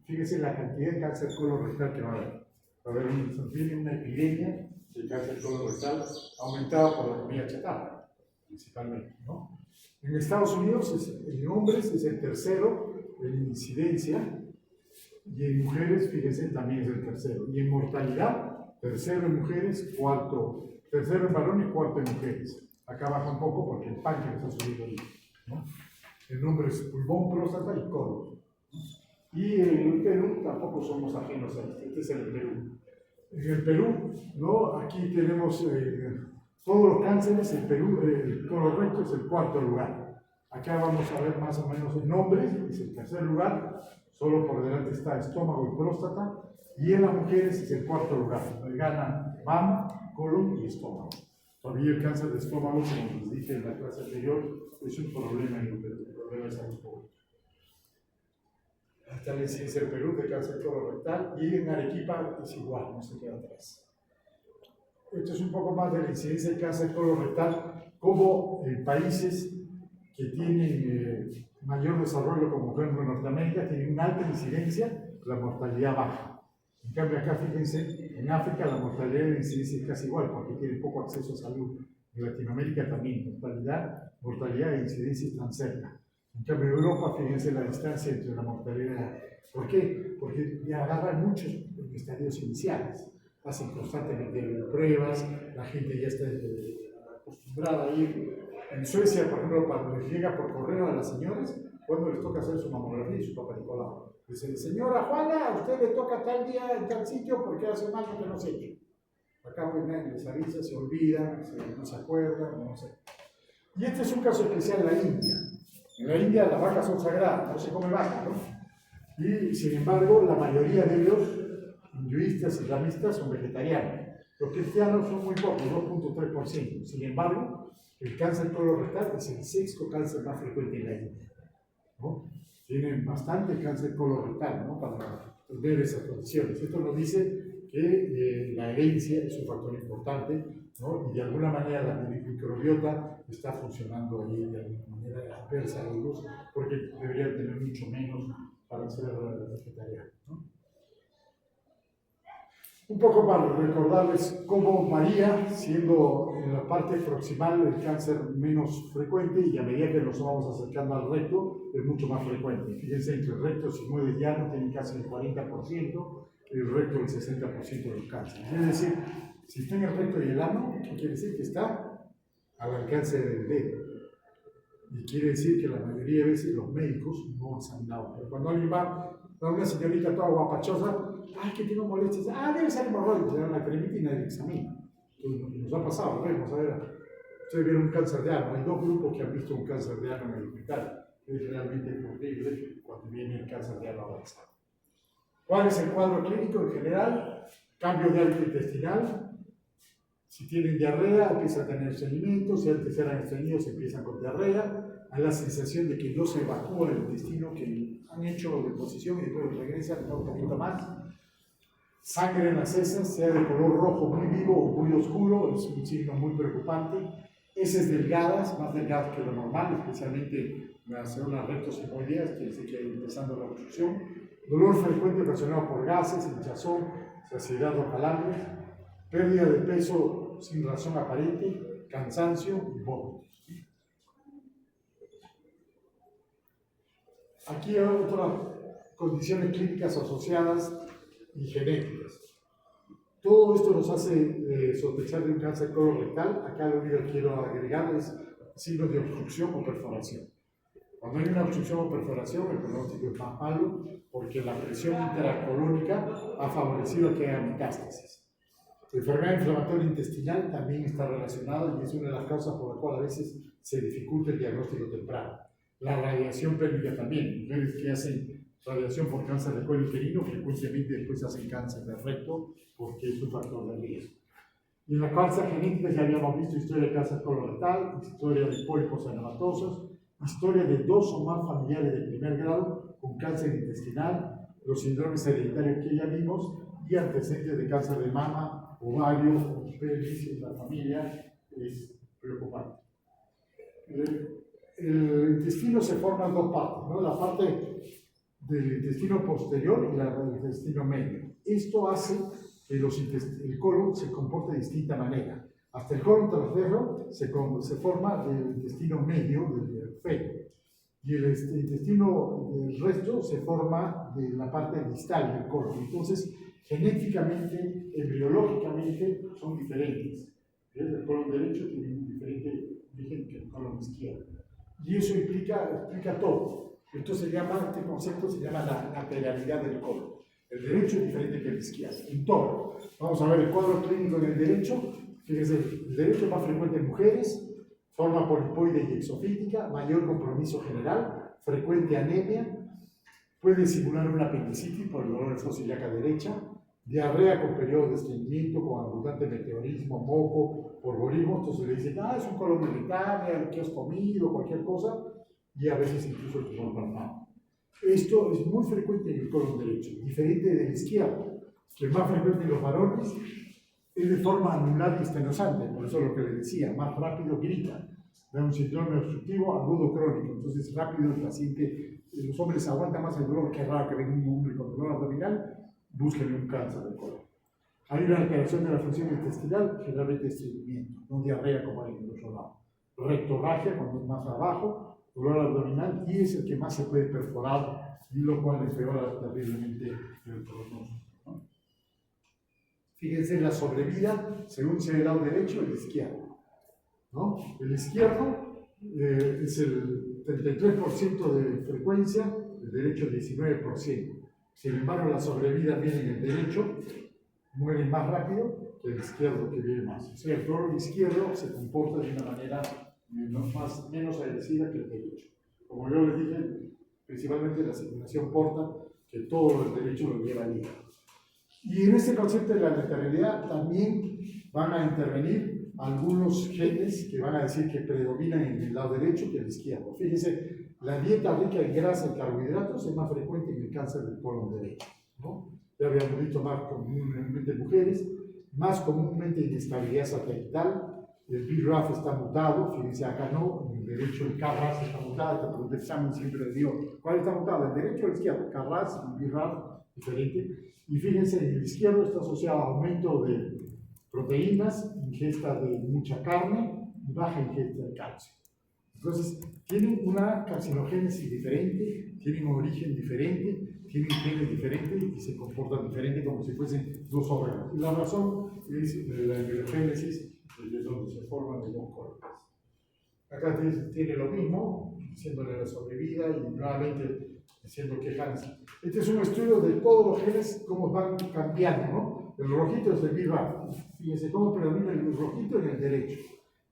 Fíjense la cantidad de cáncer colorectal que va a haber. Va a haber una epidemia de cáncer colorectal aumentada por la comida chatarra, principalmente, ¿no? En Estados Unidos, en hombres es el tercero en incidencia, y en mujeres, fíjense, también es el tercero. Y en mortalidad, tercero en mujeres, tercero en varones, cuarto en mujeres. Acá baja un poco porque el páncreas está subiendo ahí, ¿no? El nombre es pulmón, próstata y colon. Y en el Perú tampoco somos ajenos a esto. Este es el Perú. En el Perú, ¿no? Aquí tenemos todos los cánceres. El Perú, el colorecto es el cuarto lugar. Acá vamos a ver más o menos en hombres, es el tercer lugar. Solo por delante está estómago y próstata. Y en las mujeres es el cuarto lugar. Gana mama, colon y estómago. Todavía el cáncer de estómago, como les dije en la clase anterior, es un problema en el Perú, un problema de salud pública. Hasta la incidencia del Perú de cáncer colorectal, y en Arequipa es igual, no se queda atrás. Esto es un poco más de la incidencia del cáncer colorectal, como en países que tienen mayor desarrollo, como por ejemplo Norteamérica, tienen una alta incidencia, la mortalidad baja. En cambio acá, fíjense, en África la mortalidad y la incidencia es casi igual, porque tienen poco acceso a salud. En Latinoamérica también, mortalidad e incidencia están cerca. En cambio en Europa, fíjense la distancia entre la mortalidad. ¿Por qué? Porque ya agarran muchos en estadios iniciales. Hacen constantemente pruebas, la gente ya está acostumbrada a ir. En Suecia, por ejemplo, cuando les llega por correo a las señoras, cuando les toca hacer su mamografía y su papá Nicolau. Dice, señora Juana, a usted le toca tal día en tal sitio porque hace un año que no se ha hecho. Acá pues nadie les avisa, se olvida, no se acuerdan, no sé. Y este es un caso especial en la India. En la India las vacas son sagradas, no se come vaca, ¿no? Y sin embargo, la mayoría de ellos, hinduistas, islamistas, son vegetarianos. Los cristianos son muy pocos, 2.3%. Sin embargo, el cáncer colorectal es el sexto cáncer más frecuente en la India, ¿no? Tienen bastante cáncer colorectal, ¿no? Para ver esas condiciones. Esto nos dice que la herencia es un factor importante, ¿no? Y de alguna manera la microbiota está funcionando ahí de alguna manera adversa a ellos, porque deberían tener mucho menos para ser vegetarianos, ¿no? Un poco para recordarles cómo varía, siendo en la parte proximal el cáncer menos frecuente, y a medida que nos vamos acercando al recto es mucho más frecuente. Fíjense, entre el recto y mueve llano tienen casi el 40%, el recto el 60% de los cánceres. Es decir, si está en el recto y el ano, ¿qué quiere decir? Que está al alcance del dedo. Y quiere decir que la mayoría de veces los médicos no examinado. Pero cuando alguien va a una señorita toda guapachosa, ay, que tengo molestias, debe ser hemorroides, le dan la cremita y nadie le examina. Entonces, nos ha pasado, vemos, a ver, ustedes vieron un cáncer de ano, hay dos grupos que han visto un cáncer de ano en el hospital. Es realmente horrible cuando viene el cáncer de ano avanzado. ¿Cuál es el cuadro clínico en general? Cambio de hábito intestinal. Si tienen diarrea, empiezan a tener estreñimiento. Si antes eran estreñidos, empiezan con diarrea. Hay la sensación de que no se evacúa el intestino, que han hecho deposición y después regresan un poquito más. Sangre en las heces, sea de color rojo muy vivo o muy oscuro, es un signo muy preocupante. Heces delgadas, más delgadas que lo normal, especialmente las células rectosimoideas, quiere decir que hay empezando la obstrucción. Dolor frecuente ocasionado por gases, hinchazón, saciedad o calambres. Pérdida de peso sin razón aparente, cansancio y vómitos. Aquí hay otras condiciones clínicas asociadas y genéticas. Todo esto nos hace sospechar de un cáncer colorectal. Acá lo único que quiero agregar es signos de obstrucción o perforación. Cuando hay una obstrucción o perforación, el pronóstico es más malo porque la presión intracolónica ha favorecido que haya metástasis. La enfermedad inflamatoria intestinal también está relacionada y es una de las causas por las cuales a veces se dificulta el diagnóstico temprano. La radiación pélvica también. Mujeres que hacen radiación por cáncer de cuello uterino frecuentemente después hacen cáncer de recto porque es un factor de riesgo. Y en la causa genética ya habíamos visto historia de cáncer colorectal, historia de pólipos anematosos, historia de 2 o más familiares de primer grado con cáncer intestinal, los síndromes hereditarios que ya vimos y antecedentes de cáncer de mama, ovario o pelvis en la familia es preocupante. El intestino se forma en 2 partes, ¿no? La parte del intestino posterior y la del intestino medio. Esto hace que el colon se comporte de distinta manera. Hasta el colon transverso se forma del intestino medio, del feto, y el intestino del resto se forma de la parte distal del colon. Entonces, genéticamente, embriológicamente, son diferentes. El colon derecho tiene un diferente origen que el colon izquierdo. Y eso explica todo. Este concepto se llama la lateralidad del colon. El derecho es diferente que el izquierdo, en todo. Vamos a ver el cuadro clínico del derecho. Fíjense, el derecho es más frecuente en mujeres, forma polipoide y exofítica, mayor compromiso general, frecuente anemia, puede simular una apendicitis por el dolor de fosa ilíaca derecha, diarrea con periodo de estreñimiento, con abundante meteorismo, moco, polvorismo. Entonces le dicen, es un colon irritable, ¿qué has comido? Cualquier cosa, y a veces incluso el tumor palmar. Esto es muy frecuente en el colon derecho, diferente del izquierdo, que es más frecuente en los varones, es de forma anular y estenosante, por eso lo que le decía, más rápido grita, da un síndrome obstructivo agudo crónico, entonces rápido el paciente, los hombres aguantan más el dolor, que es raro que venga un hombre con dolor abdominal, busquen un cáncer del colon. Hay una alteración de la función intestinal, generalmente estreñimiento, no diarrea como hay en el otro lado. Rectorragia, cuando es más abajo, dolor abdominal, y es el que más se puede perforar, y lo cual empeora terriblemente el pronóstico. Fíjense en la sobrevida, según sea el lado derecho o el izquierdo, ¿no? El izquierdo es el 33% de frecuencia, el derecho el 19%. Sin embargo, la sobrevida viene en el derecho, muere más rápido que el izquierdo, que viene más. O sea, el colon izquierdo se comporta de una manera menos agresiva que el derecho. Como yo les dije, principalmente la circulación porta que todo el derecho lo lleva al hígado. Y en este concepto de la letalidad también van a intervenir algunos genes que van a decir que predominan en el lado derecho que el izquierdo. Fíjense, la dieta rica en grasa y carbohidratos es más frecuente en el cáncer del colon derecho, ¿no? Ya habíamos visto más comúnmente en mujeres, más comúnmente inestabilidad satelital. El BRAF está mutado, fíjense acá no, en el derecho el KRAS está mutado, el examen siempre le digo, ¿cuál está mutado? ¿El derecho o el izquierdo? KRAS y BRAF, diferente. Y fíjense, en el izquierdo está asociado a aumento de proteínas, ingesta de mucha carne y baja ingesta de calcio. Entonces, tienen una carcinogénesis diferente, tienen un origen diferente, tienen genes diferentes y se comportan diferente como si fuesen 2 órganos. Y la razón es la embriogénesis, de donde se forman los 2 colones. Acá tiene lo mismo, diciéndole la sobrevida y nuevamente diciendo que Hansen. Este es un estudio de todos los genes, cómo van cambiando, ¿no? El rojito es el BRAF. Fíjense cómo predomina el rojito en el derecho.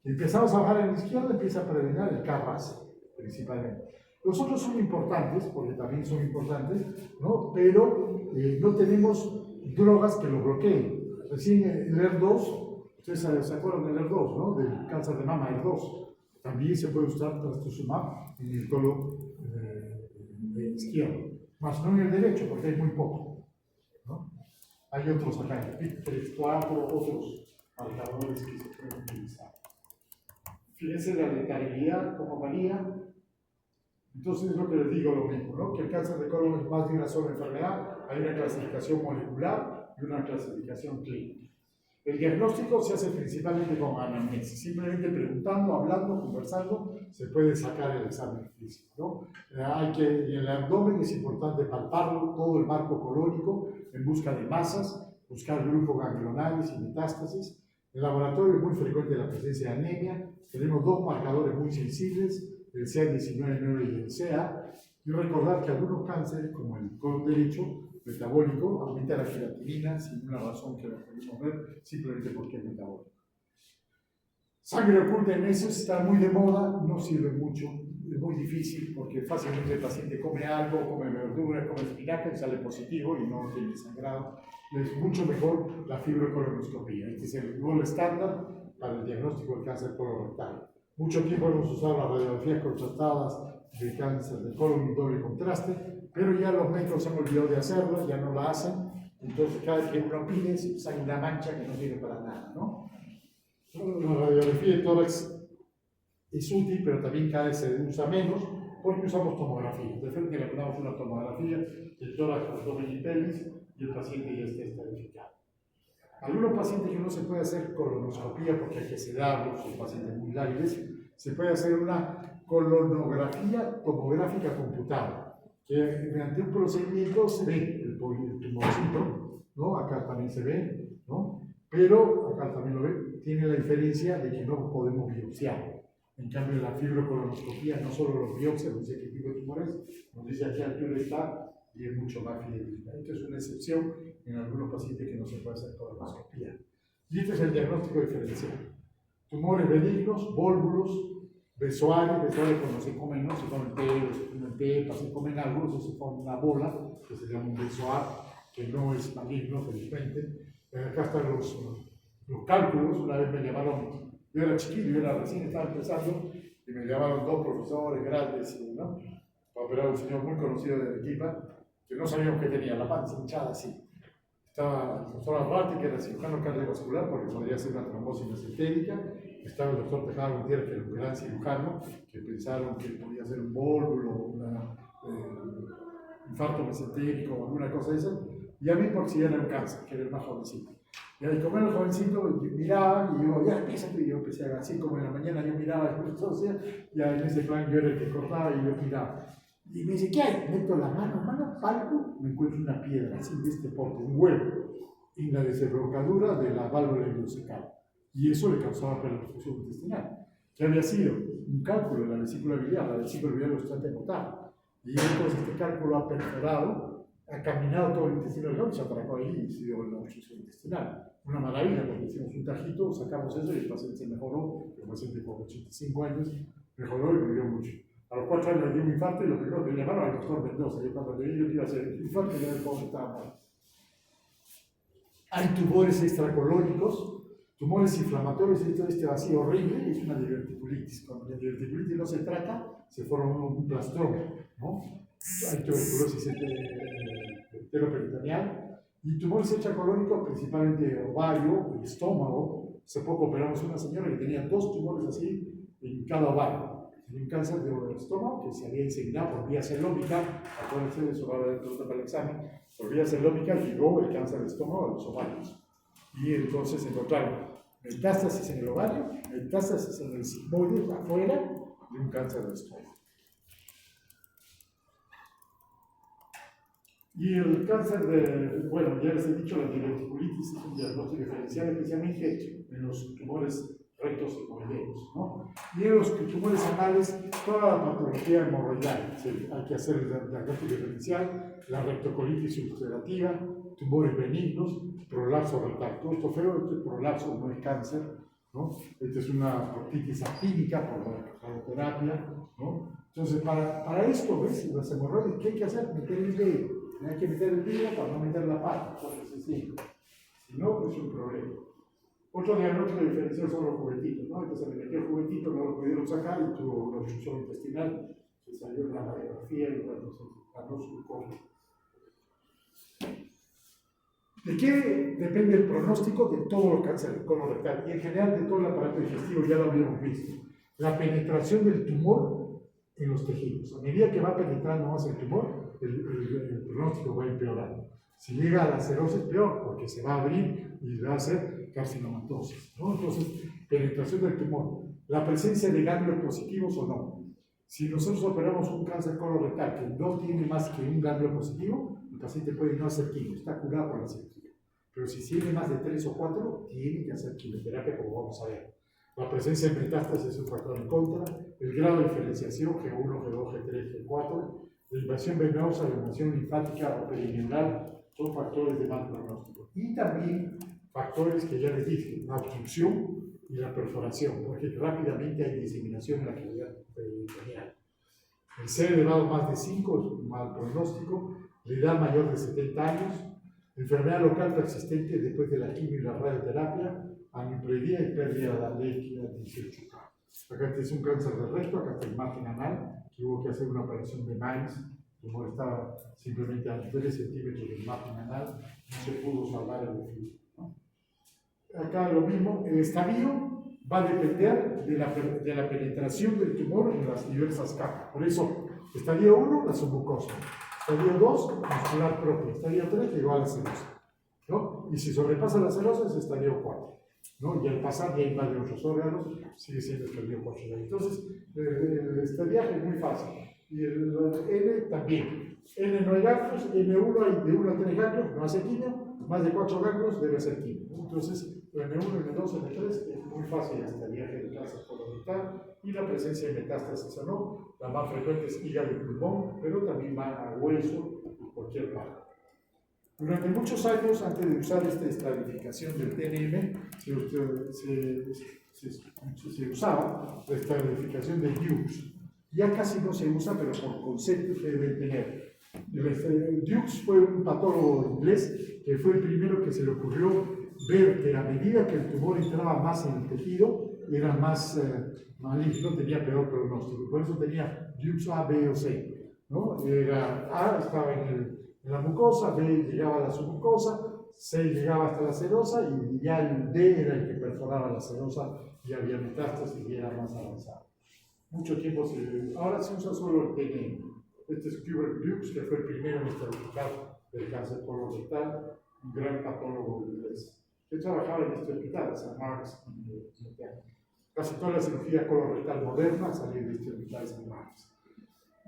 Si empezamos a bajar en la izquierda, empieza a predominar el KRAS, principalmente. Los otros son importantes, porque también son importantes, ¿no? Pero no tenemos drogas que lo bloqueen. Recién el ER2, ustedes se acuerdan del ER2, ¿no? Del cáncer de mama, ER2. También se puede usar trastuzumab en el colon izquierdo, más no en el derecho, porque hay muy poco, ¿no? Hay otros acá, PIK3, 4, otros marcadores que se pueden utilizar. Fíjense la letalidad como varía. Entonces es lo que les digo lo mismo, ¿no? Que el cáncer de colon es más de una sola enfermedad, hay una clasificación molecular y una clasificación clínica. El diagnóstico se hace principalmente con anamnesis, simplemente preguntando, hablando, conversando, se puede sacar el examen físico, ¿no? En el abdomen es importante palparlo, todo el marco colónico, en busca de masas, buscar grupos ganglionales y metástasis. En el laboratorio es muy frecuente la presencia de anemia. Tenemos dos marcadores muy sensibles, el CA19-9 y el CA. Y recordar que algunos cánceres, como el colon derecho, metabólico, aumenta la creatinina sin una razón que la podemos ver, simplemente porque es metabólico. Sangre oculta en heces está muy de moda, no sirve mucho, es muy difícil porque fácilmente el paciente come algo, come verduras, come espinaca y sale positivo y no tiene sangrado. Es mucho mejor la fibrocolonoscopía. Este es el gol estándar para el diagnóstico del cáncer colorectal. Mucho tiempo hemos usado las radiografías contrastadas de cáncer de colon y doble contraste, pero ya los médicos se han olvidado de hacerlo, ya no la hacen. Entonces, cada vez que uno pide, se sale una mancha que no sirve para nada, ¿no? La radiografía de tórax es útil, pero también cada vez se usa menos porque usamos tomografía. De frente le ponemos una tomografía del tórax, abdomen y pelvis y el paciente ya está estabilificado. Algunos pacientes que no se puede hacer colonoscopía porque hay que sedarlos, son pacientes muy lábiles, se puede hacer una colonografía tomográfica computada, que mediante un procedimiento se ve el tumorcito, ¿no? Acá también se ve, ¿no? Pero, acá también lo ve, tiene la diferencia de que no podemos biopsiar. En cambio, la fibrocolonoscopía no solo los biopsia, nos dice qué tipo de tumor es, nos dice a qué altura está y es mucho más fidedigna. Esto es una excepción en algunos pacientes que no se puede hacer colonoscopía. Y este es el diagnóstico diferencial. Tumores benignos, vólvulos, besoales cuando se comen, ¿no? Se comen té, se comen pepas, se comen algo, se pone una bola, que se llama un besoar, que no es maligno, felizmente. Acá están los cálculos. Una vez me llamaron, yo era chiquillo, recién estaba empezando, y me llamaron dos profesores grandes, ¿no? Para operar a un señor muy conocido de Arequipa, que no sabíamos qué tenía, la panza hinchada así. Estaba el doctor Arrati, que era cirujano cardiovascular, porque podría ser una trombosis mesentérica. Estaba el doctor Tejada Gutiérrez, que era un gran cirujano, que pensaron que podía ser un vólvulo, un infarto mesentérico o alguna cosa de esa. Y a mí porque si era un cáncer, que era el más jovencito. Y al comer el jovencito, miraban y yo, ya empieza tú. Y yo empecé a así como en la mañana yo miraba, ya en ese plan yo era el que cortaba y yo miraba. Y me dice, ¿qué hay? Meto la mano, palpo, me encuentro una piedra así de este porte, un huevo, en la desembocadura de la válvula ileocecal. Y eso le causaba perfusión intestinal. ¿Qué había sido? Un cálculo de la vesícula biliar, la vesícula biliar lo está portal. Y entonces este cálculo ha perforado, ha caminado todo el intestino delgado y se atracó ahí y se dio la obstrucción intestinal. Una maravilla, porque hicimos un tajito, sacamos eso y el paciente se mejoró. El paciente con 85 años mejoró y vivió mucho. A los 4 años le dio un infarto y lo primero que le llamaron al doctor Mendoza. Yo cuando le dije que iba a hacer el infarto, ya el pobre estaba mal. Hay tumores extracolónicos, tumores inflamatorios, este vacío horrible es una diverticulitis. Cuando la diverticulitis no se trata, se forma un plastrón, ¿no? Hay tuberculosis enteroperitoneal y tumores extracolónicos, principalmente ovario y estómago. Hace poco operamos una señora que tenía 2 tumores así en cada ovario. Tenía un cáncer de estómago que se había inseminado por vía celómica. Acuérdense de eso, va a haber pregunta para el examen. Por vía celómica llegó el cáncer de estómago a los ovarios. Y entonces encontraron metástasis en el ovario, metástasis en el sigmoide afuera de un cáncer de estómago. Y el cáncer de, bueno, ya les he dicho, la diverticulitis es un diagnóstico diferencial especialmente en los tumores rectos hemorroideos, ¿no? Y en los tumores anales, toda la patología hemorroidal, hay que hacer el diagnóstico diferencial, la rectocolitis ulcerativa, tumores benignos, prolapso rectal. Todo esto feo, este prolapso no es cáncer, ¿no? Esta es una proctitis actínica por la radioterapia, ¿no? Entonces, para esto, ¿ves? Las hemorroides, ¿qué hay que hacer? Meter el dedo. Hay que meter el dedo para no meter la pata, porque sencillo. Si no, es un problema. Otro diagnóstico diferencial son los juguetitos, ¿no? Entonces le metió el juguetito, no lo pudieron sacar y tuvo una obstrucción intestinal, se salió en la radiografía y bueno, se ganó su COVID. ¿De qué depende el pronóstico de todos los cánceres colorectal y en general de todo el aparato digestivo? Ya lo habíamos visto. La penetración del tumor en los tejidos. A medida que va penetrando más el tumor, el pronóstico va empeorando. Si llega a la cirrosis, peor, porque se va a abrir y va a ser carcinomatosis, ¿no? Entonces, penetración del tumor. La presencia de ganglios positivos o no. Si nosotros operamos un cáncer colorectal que no tiene más que un ganglio positivo, el paciente puede no hacer quimio, está curado por la cirugía. Pero si tiene más de 3 o 4, tiene que hacer quimioterapia, como vamos a ver. La presencia de metástasis es un factor en contra, el grado de diferenciación, G1, G2, G3, G4, la invasión venosa, la invasión linfática o perineal, son factores de mal pronóstico. Y también factores que ya les dije, la obstrucción y la perforación, porque rápidamente hay diseminación en la cavidad peritoneal. El ser elevado más de 5 es un mal pronóstico, la edad mayor de 70 años, enfermedad local persistente después de la quimio y la radioterapia, aneuploidía y pérdida de líquida 18K. Acá es un cáncer de recto, acá está el margen anal, que hubo que hacer una operación de Mainz, el tumor estaba simplemente a 3 centímetros del margen anal, no se pudo salvar el efecto, ¿no? Acá lo mismo, el estadio va a depender de la penetración del tumor en las diversas capas. Por eso, estadio 1, la submucosa. Estadio 2, muscular propio. Estadio 3, llegó a la serosa, ¿no? Y si sobrepasa la serosa, es estadio 4, ¿no? Y al pasar ya invade otros órganos, sigue siendo estadio 4. Entonces, este viaje es muy fácil. Y el N también. N no hay ganglios, N1 hay de 1 a 3 ganglios, no hace quimio, más de 4 ganglios debe hacer quimio, ¿no? Entonces, N1, N2, N3 es muy fácil este viaje de cáncer colorectal y la presencia de metástasis o no. La más frecuente es hígado y pulmón, pero también va a hueso y cualquier parte. Durante muchos años, antes de usar esta estratificación del TNM, se usaba la estratificación de Hughes. Ya casi no se usa, pero por concepto que deben tener. Hughes fue un patólogo inglés que fue el primero que se le ocurrió ver que a medida que el tumor entraba más en el tejido, era más maligno, tenía peor pronóstico. Por eso tenía Hughes A, B o C, ¿no? A estaba en la mucosa, B llegaba a la submucosa, C llegaba hasta la serosa y ya el D era el que perforaba la serosa y había metástasis y era más avanzado. Mucho tiempo ahora se usa solo el TNM. Este es Hubert Hughes, que fue el primero en estratificar el cáncer colorectal, un gran patólogo inglés. Yo trabajaba en este hospital, St. Mark's, en Inglaterra. Casi toda la cirugía colorectal moderna salió de este hospital St. Mark's.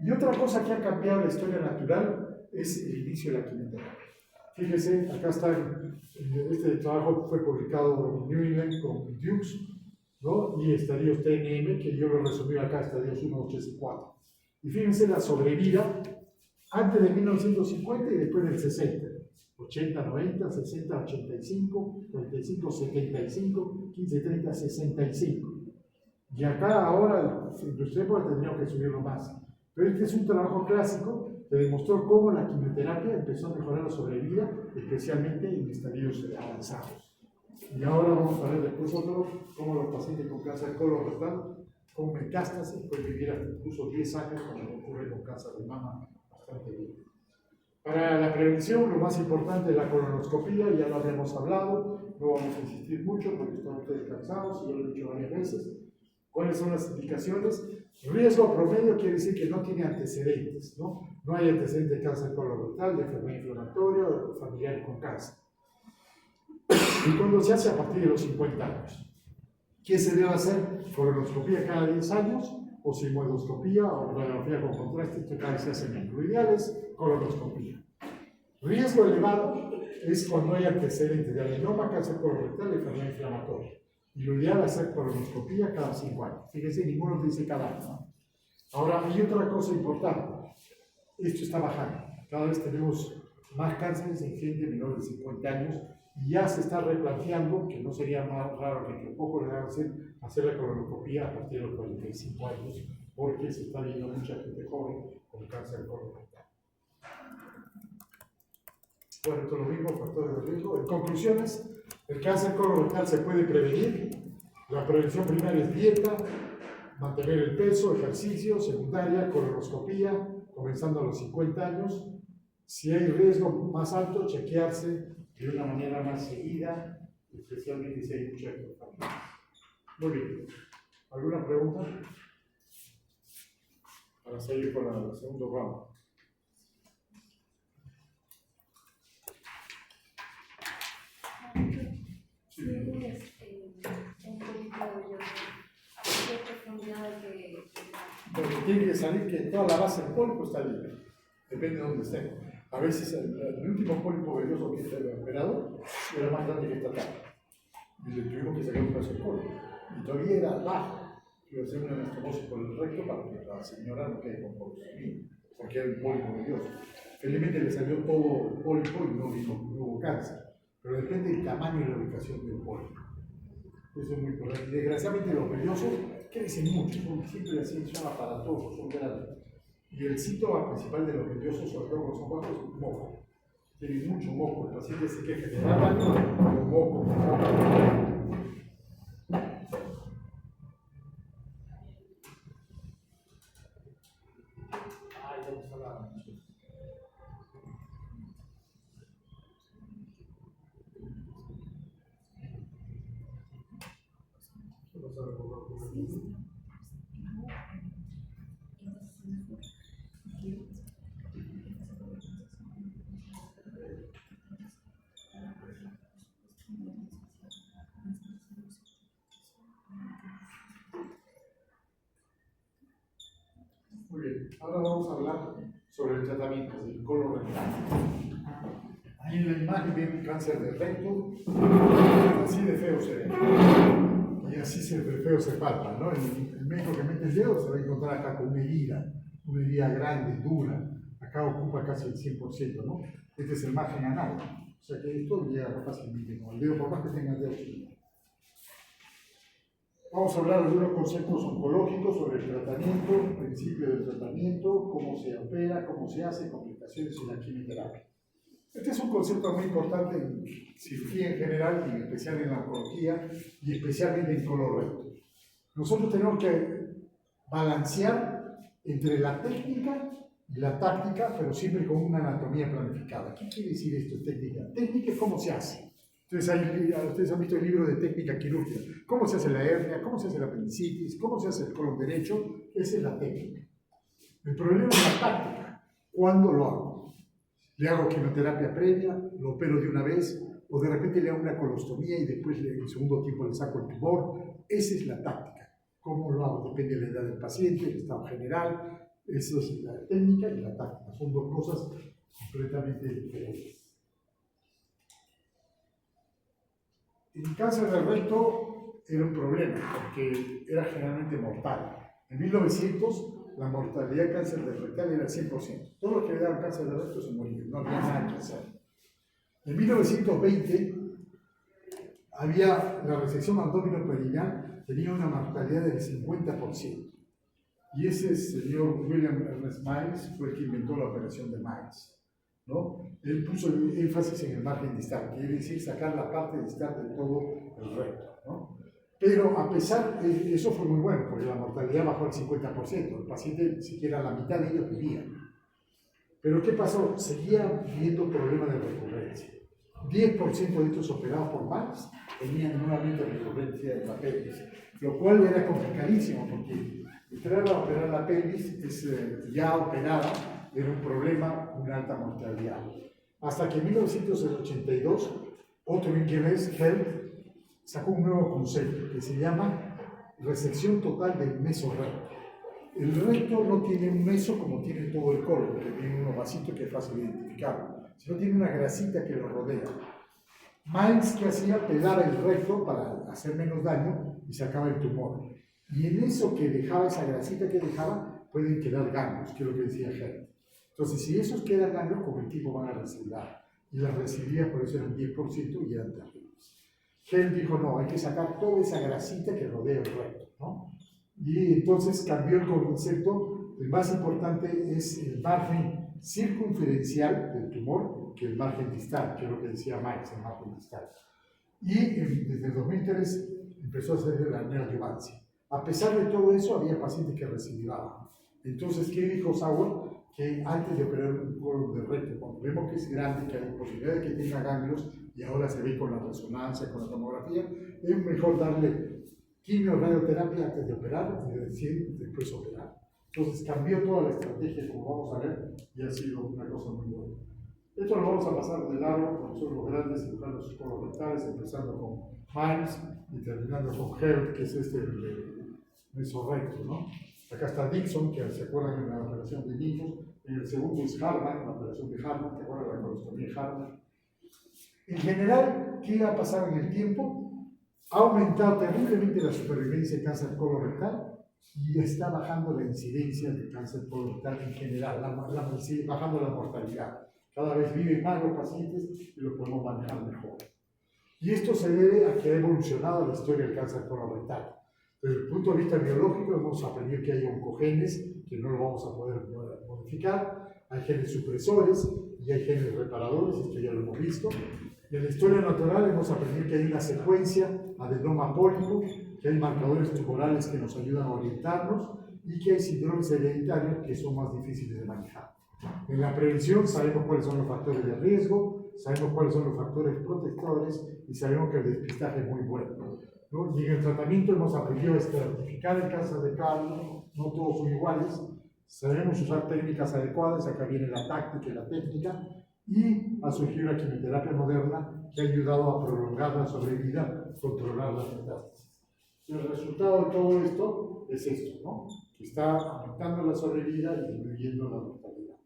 Y otra cosa que ha cambiado la historia natural es el inicio de la quimioterapia. Fíjese, acá está, este trabajo fue publicado en New England con Hughes, ¿no? Y estadios TNM, que yo lo resumí acá, estadios 1, 2, 3 y 4. Y fíjense la sobrevida antes de 1950 y después del 60. 80, 90, 60, 85, 45, 75, 15, 30, 65. Y acá ahora, en nuestra época, tendríamos que subirlo más. Pero este es un trabajo clásico que demostró cómo la quimioterapia empezó a mejorar la sobrevida, especialmente en estadios avanzados. Y ahora vamos a ver después cómo los pacientes con cáncer colorectal con metástasis pueden vivir hasta incluso 10 años, como ocurre con cáncer de mama, bastante bien. Para la prevención, lo más importante es la colonoscopía, ya lo habíamos hablado, no vamos a insistir mucho porque están ustedes cansados, y yo lo he dicho varias veces. ¿Cuáles son las indicaciones? Riesgo promedio quiere decir que no tiene antecedentes, ¿no? No hay antecedentes de cáncer colorectal, de enfermedad inflamatoria o familiar con cáncer. Y cuando se hace a partir de los 50 años. ¿Qué se debe hacer? Colonoscopía cada 10 años, o sigmoidoscopía o radiografía con contraste, esto cada vez se hace menos. Lo ideal es colonoscopía. Riesgo elevado es cuando hay antecedentes de adenoma, cáncer colorectal y enfermedad inflamatoria. Y lo ideal es hacer colonoscopía cada 5 años. Fíjense, ninguno te dice cada año, ¿no? Ahora, hay otra cosa importante. Esto está bajando. Cada vez tenemos más cánceres en gente menor de 50 años y ya se está replanteando que no sería más raro que poco le hagan hacer la colonoscopía a partir de los 45 años, porque se está viendo mucha gente joven con cáncer colorectal. Bueno, esto es lo mismo, factores de riesgo. En conclusiones, el cáncer colorectal se puede prevenir. La prevención primaria es dieta, mantener el peso, ejercicio, secundaria, colonoscopía, comenzando a los 50 años. Si hay riesgo más alto, chequearse de una manera más seguida, especialmente si hay mucha enfermedad. Muy bien. ¿Alguna pregunta? Para seguir con el segundo ramo. Sí, un poquito ¿a qué profundidad que Porque tiene que salir que toda la base del pólipo está libre. depende de dónde esté. A veces el último pólipo velloso que se había operado era más grande que esta tapa. Y le tuvimos que sacar un pedazo de colon. Y todavía era bajo. Iba a hacer una anastomosis por el recto para que la señora no quede con polos, porque era un pólipo velloso. Felizmente le salió todo el pólipo y no hubo cáncer. Pero depende del tamaño y la ubicación del pólipo. Eso es muy importante. Y desgraciadamente los vellosos crecen mucho, son siempre así, son aparatosos, son grandes. Y el síntoma principal de los vellosos, sobre todo cuando son bajos, es un moco. Tienen mucho moco, el paciente se queja de nada, con moco. Ay, vamos a hablar. Muy bien, ahora vamos a hablar sobre el tratamiento del colon rectal. Ahí en la imagen ven un cáncer de recto, así de feo se ve. Y así de feo se palpa, ¿no? El médico que mete el dedo se va a encontrar acá con una herida grande, dura. Acá ocupa casi el 100%, ¿no? Este es el margen anal. O sea que esto llega fácilmente con el dedo, por más que tenga el dedo chiquito. Vamos a hablar de algunos conceptos oncológicos sobre el tratamiento, el principio del tratamiento, cómo se opera, cómo se hace, complicaciones y la quimioterapia. Este es un concepto muy importante en cirugía en general, y en especial en la oncología, y especialmente en colon recto. Nosotros tenemos que balancear entre la técnica y la táctica, pero siempre con una anatomía planificada. ¿Qué quiere decir esto, técnica? Técnica es cómo se hace. Entonces, ustedes han visto el libro de técnica quirúrgica. ¿Cómo se hace la hernia? ¿Cómo se hace la apendicitis? ¿Cómo se hace el colon derecho? Esa es la técnica. El problema es la táctica. ¿Cuándo lo hago? ¿Le hago quimioterapia previa? ¿Lo opero de una vez? ¿O de repente le hago una colostomía y después en el segundo tiempo le saco el tumor? Esa es la táctica. ¿Cómo lo hago? Depende de la edad del paciente, el estado general. Esa es la técnica y la táctica. Son dos cosas completamente diferentes. El cáncer del recto era un problema porque era generalmente mortal. En 1900 la mortalidad de cáncer del rectal era el 100%. Todos los que le daban cáncer del recto se morían, no había nada que hacer. En 1920 había la resección abdominoperineal, tenía una mortalidad del 50%. Y ese señor William Ernest Miles fue el que inventó la operación de Miles, ¿no? Él puso el énfasis en el margen distal, quiere decir sacar la parte distal de todo el recto, ¿no? Pero a pesar de eso fue muy bueno, porque la mortalidad bajó al 50%, el paciente siquiera la mitad de ellos vivían. Pero ¿qué pasó? Seguía viendo problemas de recurrencia. 10% de estos operados por Miles tenían nuevamente recurrencia en la pelvis, lo cual era complicadísimo, porque entrar a operar la pelvis ya operada era un problema, una alta mortalidad. Hasta que en 1982, otro inglés, Held, sacó un nuevo concepto que se llama resección total del mesorrecto. El recto no tiene un meso como tiene todo el colon, que tiene unos vasitos que es fácil de identificar, sino tiene una grasita que lo rodea. Miles, ¿qué hacía? Pelaba el recto para hacer menos daño y sacaba el tumor. Y en eso que dejaba, esa grasita que dejaba, pueden quedar ganglios, que es lo que decía Held. Entonces, si esos quedan ganglios, con el tiempo van a residuar. Y las residuías por eso eran 10% y eran terribles. Held dijo, no, hay que sacar toda esa grasita que rodea el recto, ¿no? Y entonces cambió el concepto. El más importante es el margen circunferencial del tumor que el margen distal, que es lo que decía Miles, el margen distal. Y desde el 2003 empezó a hacer la neoadjuvancia. A pesar de todo eso, había pacientes que recidivaban. Entonces, ¿qué dijo Sauer? Que antes de operar un colon de recto, cuando vemos que es grande, que hay posibilidad de que tenga ganglios, y ahora se ve con la resonancia, con la tomografía, es mejor darle quimio-radioterapia antes de operar y recién después operar. Entonces cambió toda la estrategia, como vamos a ver, y ha sido una cosa muy buena. Esto lo vamos a pasar de largo, porque son los grandes cirujanos colorectales, empezando con Miles y terminando con Held, que es el mesorrecto, ¿no? Acá está Dixon, que se acuerdan de la operación de niños, en el segundo es Harman, la operación de Harman, ¿te acuerdas de la colostomía de Harman? En general, ¿qué ha pasado en el tiempo? Ha aumentado terriblemente la supervivencia de cáncer colorectal y está bajando la incidencia de cáncer colorectal en general, bajando la mortalidad. Cada vez viven más los pacientes y los podemos manejar mejor. Y esto se debe a que ha evolucionado la historia del cáncer colorectal. Desde el punto de vista biológico, hemos aprendido que hay oncogenes que no lo vamos a poder modificar, hay genes supresores y hay genes reparadores, esto ya lo hemos visto. En la historia natural hemos aprendido que hay una secuencia adenoma pólipo, que hay marcadores tumorales que nos ayudan a orientarnos y que hay síndromes hereditarios que son más difíciles de manejar. En la prevención sabemos cuáles son los factores de riesgo, sabemos cuáles son los factores protectores y sabemos que el despistaje es muy bueno, ¿no? Y en el tratamiento hemos aprendido a estratificar el cáncer de carne, no todos son iguales, sabemos usar técnicas adecuadas, acá viene la táctica y la técnica, y ha surgido la quimioterapia moderna que ha ayudado a prolongar la sobrevida, controlar las metástasis. El resultado de todo esto es esto, ¿no? Que está aumentando la sobrevida y disminuyendo la mortalidad.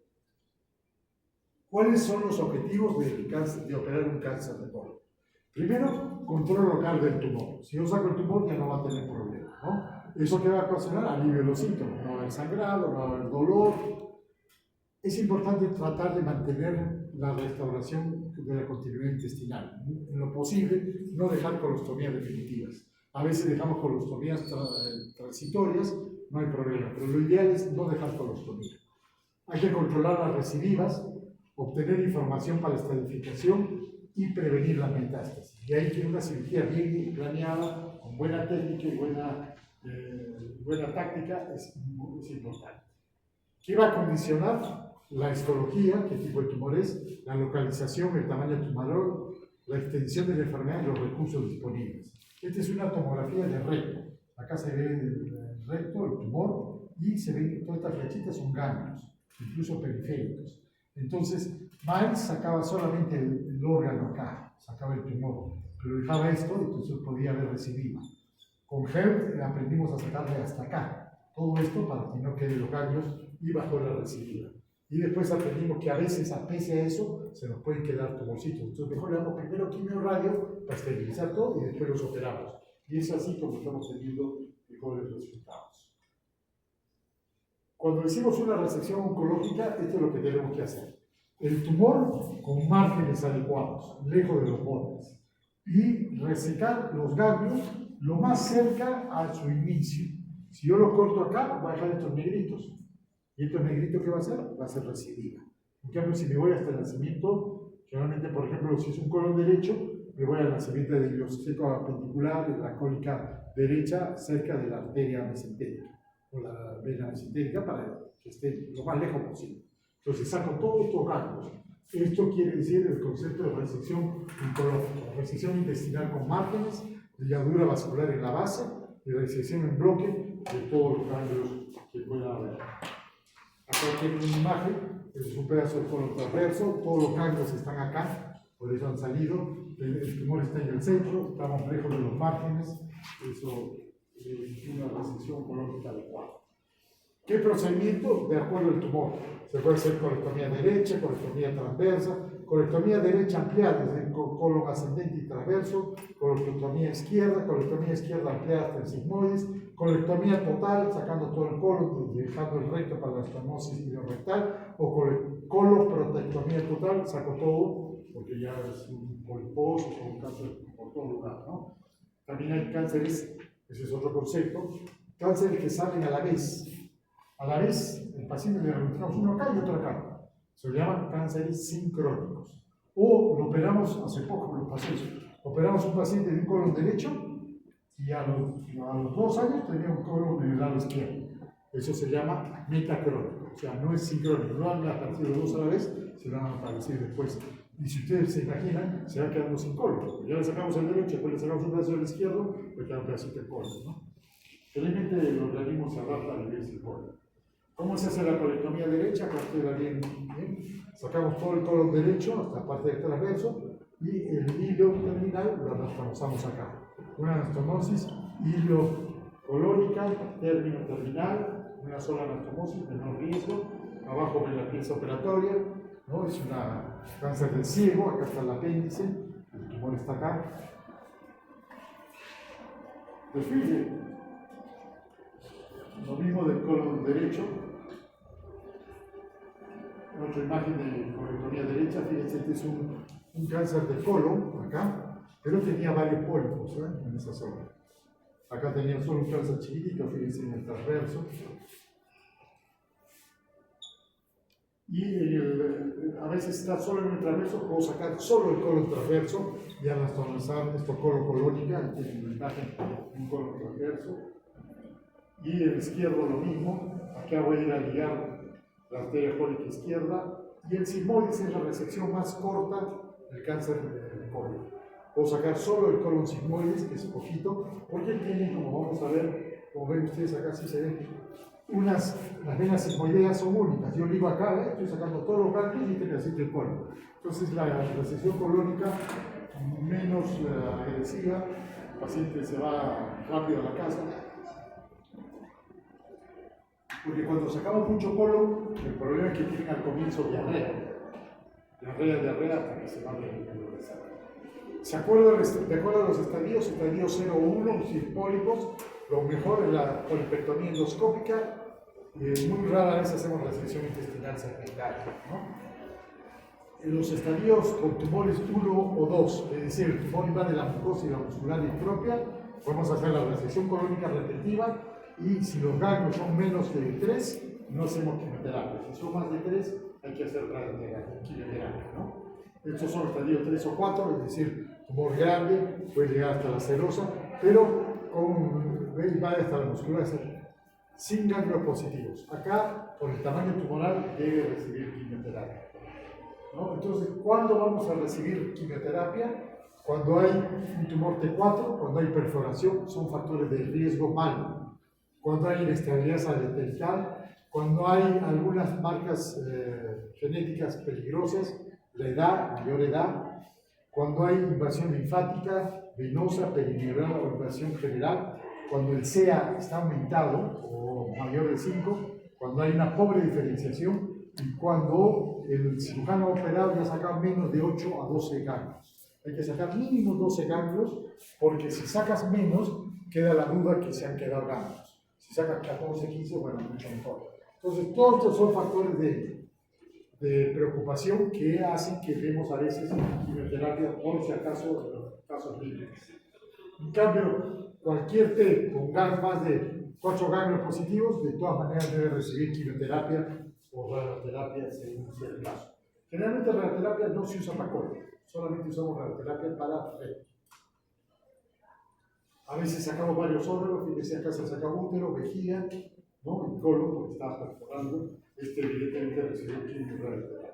¿Cuáles son los objetivos de operar un cáncer de colon? Primero, control local del tumor. Si yo saco el tumor ya no va a tener problema, ¿no? ¿Eso qué va a ocasionar? Alivio de los síntomas. No va a haber sangrado, no va a haber dolor. Es importante tratar de mantener la restauración de la continuidad intestinal. En lo posible, no dejar colostomías definitivas. A veces dejamos colostomías transitorias, no hay problema, pero lo ideal es no dejar colostomía. Hay que controlar las recidivas, obtener información para la estratificación y prevenir la metástasis. Y ahí que una cirugía bien planeada, con buena técnica y buena táctica es importante. ¿Qué va a condicionar? La histología, qué tipo de tumor es, la localización, el tamaño tumoral, la extensión de la enfermedad y los recursos disponibles. Esta es una tomografía de recto. Acá se ve el recto, el tumor, y se ven que todas estas flechitas son ganglios, incluso periféricos. Entonces, Miles sacaba solamente el órgano acá, sacaba el tumor, pero dejaba esto, entonces podía haber recidiva. Con Herb aprendimos a sacarle hasta acá, todo esto para que no queden los ganglios y bajo la recidiva. Y después aprendimos que a veces, pese a eso, se nos pueden quedar tumorcitos. Entonces, mejor le damos primero quimio radio para esterilizar todo y después los operamos. Y es así como estamos teniendo mejores resultados. Cuando hicimos una resección oncológica, esto es lo que tenemos que hacer. El tumor con márgenes adecuados, lejos de los bordes. Y resecar los ganglios lo más cerca a su inicio. Si yo lo corto acá, va a dejar estos negritos. ¿Y estos negritos qué va a hacer? Va a ser recidiva. En cambio, si me voy hasta el nacimiento, generalmente, por ejemplo, si es un colon derecho, me voy al nacimiento del ileocesto apendicular, de la cólica derecha, cerca de la arteria mesentérica, o la vena mesentérica, para que esté lo más lejos posible. Entonces, saco todos estos ganglios. Esto quiere decir el concepto de resección oncológica, resección intestinal con márgenes, ligadura vascular en la base y resección en bloque de todos los ganglios que pueda haber. Acá tiene una imagen, es un pedazo de colon transverso, todos los ganglios están acá, por eso han salido, el tumor está en el centro, estamos lejos de los márgenes, eso es una resección oncológica adecuada. ¿Qué procedimiento? De acuerdo al tumor. Se puede hacer colectomía derecha, colectomía transversa, colectomía derecha ampliada, es decir, colon ascendente y transverso, colectomía izquierda ampliada hasta el sigmoides, colectomía total, sacando todo el colon, dejando el recto para la estenosis ileorectal, o coloprotectomía total, saco todo, porque ya es un poliposo o un cáncer por todo lugar, ¿no? También hay cánceres, ese es otro concepto, cánceres que salen a la vez. A la vez, el paciente le retiramos uno acá y otro acá. Se llaman cánceres sincrónicos. O lo operamos, hace poco lo pasé, operamos un paciente de un colon derecho y a los 2 años tenía un colon en el lado izquierdo. Eso se llama metacrónico. O sea, no es sincrónico. No han aparecido los 2 a la vez, se van a aparecer después. Y si ustedes se imaginan, se va quedando sin colon. Ya le sacamos el derecho, después le sacamos un pedazo del izquierdo, pues queda un pedacito de colon, ¿no? Felizmente el organismo se adapta a vivir sin colon. ¿Cómo se hace la colectomía derecha? Acá bien. Sacamos todo el colon derecho hasta la parte del transverso y el hilo terminal lo anastomosamos acá. Una anastomosis hilo colónica, término terminal, una sola anastomosis, menor riesgo, abajo ven la pieza operatoria, ¿no? Es una cáncer del ciego, acá está el apéndice, el tumor está acá. Fíjense, lo mismo del colon derecho. Otra imagen de colectomía derecha, fíjense, este es un cáncer de colon, acá, pero tenía varios pólipos en esa zona. Acá tenía solo un cáncer chiquitito, fíjense en el transverso. Y a veces está solo en el transverso, puedo sacar solo el colon transverso y anastomizar esto colon colónica, aquí tienen una imagen de un colon transverso. Y el izquierdo lo mismo, acá voy a ir a ligar la arteria cólica izquierda, y el sigmoides es la resección más corta del cáncer de colon. Puedo sacar solo el colon sigmoides, que es poquito, porque tiene, como vamos a ver, como ven ustedes acá, sí se ven, las venas sigmoideas son únicas. Yo ligo acá, estoy sacando todos los ganglios y este pedacito del colon. Entonces la resección colónica menos agresiva, el paciente se va rápido a la casa. Porque cuando sacamos mucho colon, el problema es que tienen al comienzo diarrea. Diarrea hasta que se va recuperando la sangre. De acuerdo a los estadios, estadio 0 o 1, sin pólipos, lo mejor es la polipectomía endoscópica. Muy rara vez hacemos resección intestinal segmentaria, ¿no? En los estadios con tumores 1 o 2, es decir, el tumor invade la mucosa y la muscular impropia, podemos hacer la resección colónica repetitiva. Y si los ganglios son menos de 3, no hacemos quimioterapia. Si son más de 3, hay que hacer quimioterapia, ¿no? Estos son estadios 3 o 4, es decir, tumor grande, puede llegar hasta la serosa, pero va hasta la muscular sin ganglios positivos. Acá, por el tamaño tumoral, debe recibir quimioterapia, ¿no? Entonces, ¿cuándo vamos a recibir quimioterapia? Cuando hay un tumor T4, cuando hay perforación, son factores de riesgo malo. Cuando hay inestabilidad satelital, cuando hay algunas marcas genéticas peligrosas, la edad, mayor edad, cuando hay invasión linfática, venosa, perineural o invasión general, cuando el CEA está aumentado o mayor de 5, cuando hay una pobre diferenciación y cuando el cirujano operado ya saca menos de 8 a 12 ganglios. Hay que sacar mínimo 12 ganglios porque si sacas menos, queda la duda que se han quedado ganglios. Si sacas 14, 15, bueno, mucho mejor. Entonces, todos estos son factores de preocupación que hacen que demos a veces quimioterapia por si acaso en los casos límites. En cambio, cualquier T con más de 4 ganglios positivos, de todas maneras debe recibir quimioterapia o radioterapia según sea el caso. Generalmente la radioterapia no se usa para colon, solamente usamos radioterapia para recto. A veces sacamos varios órganos, fíjense acá se saca útero, vejiga, ¿no? El colon, porque estaba perforando, evidentemente recibió quimioterapia.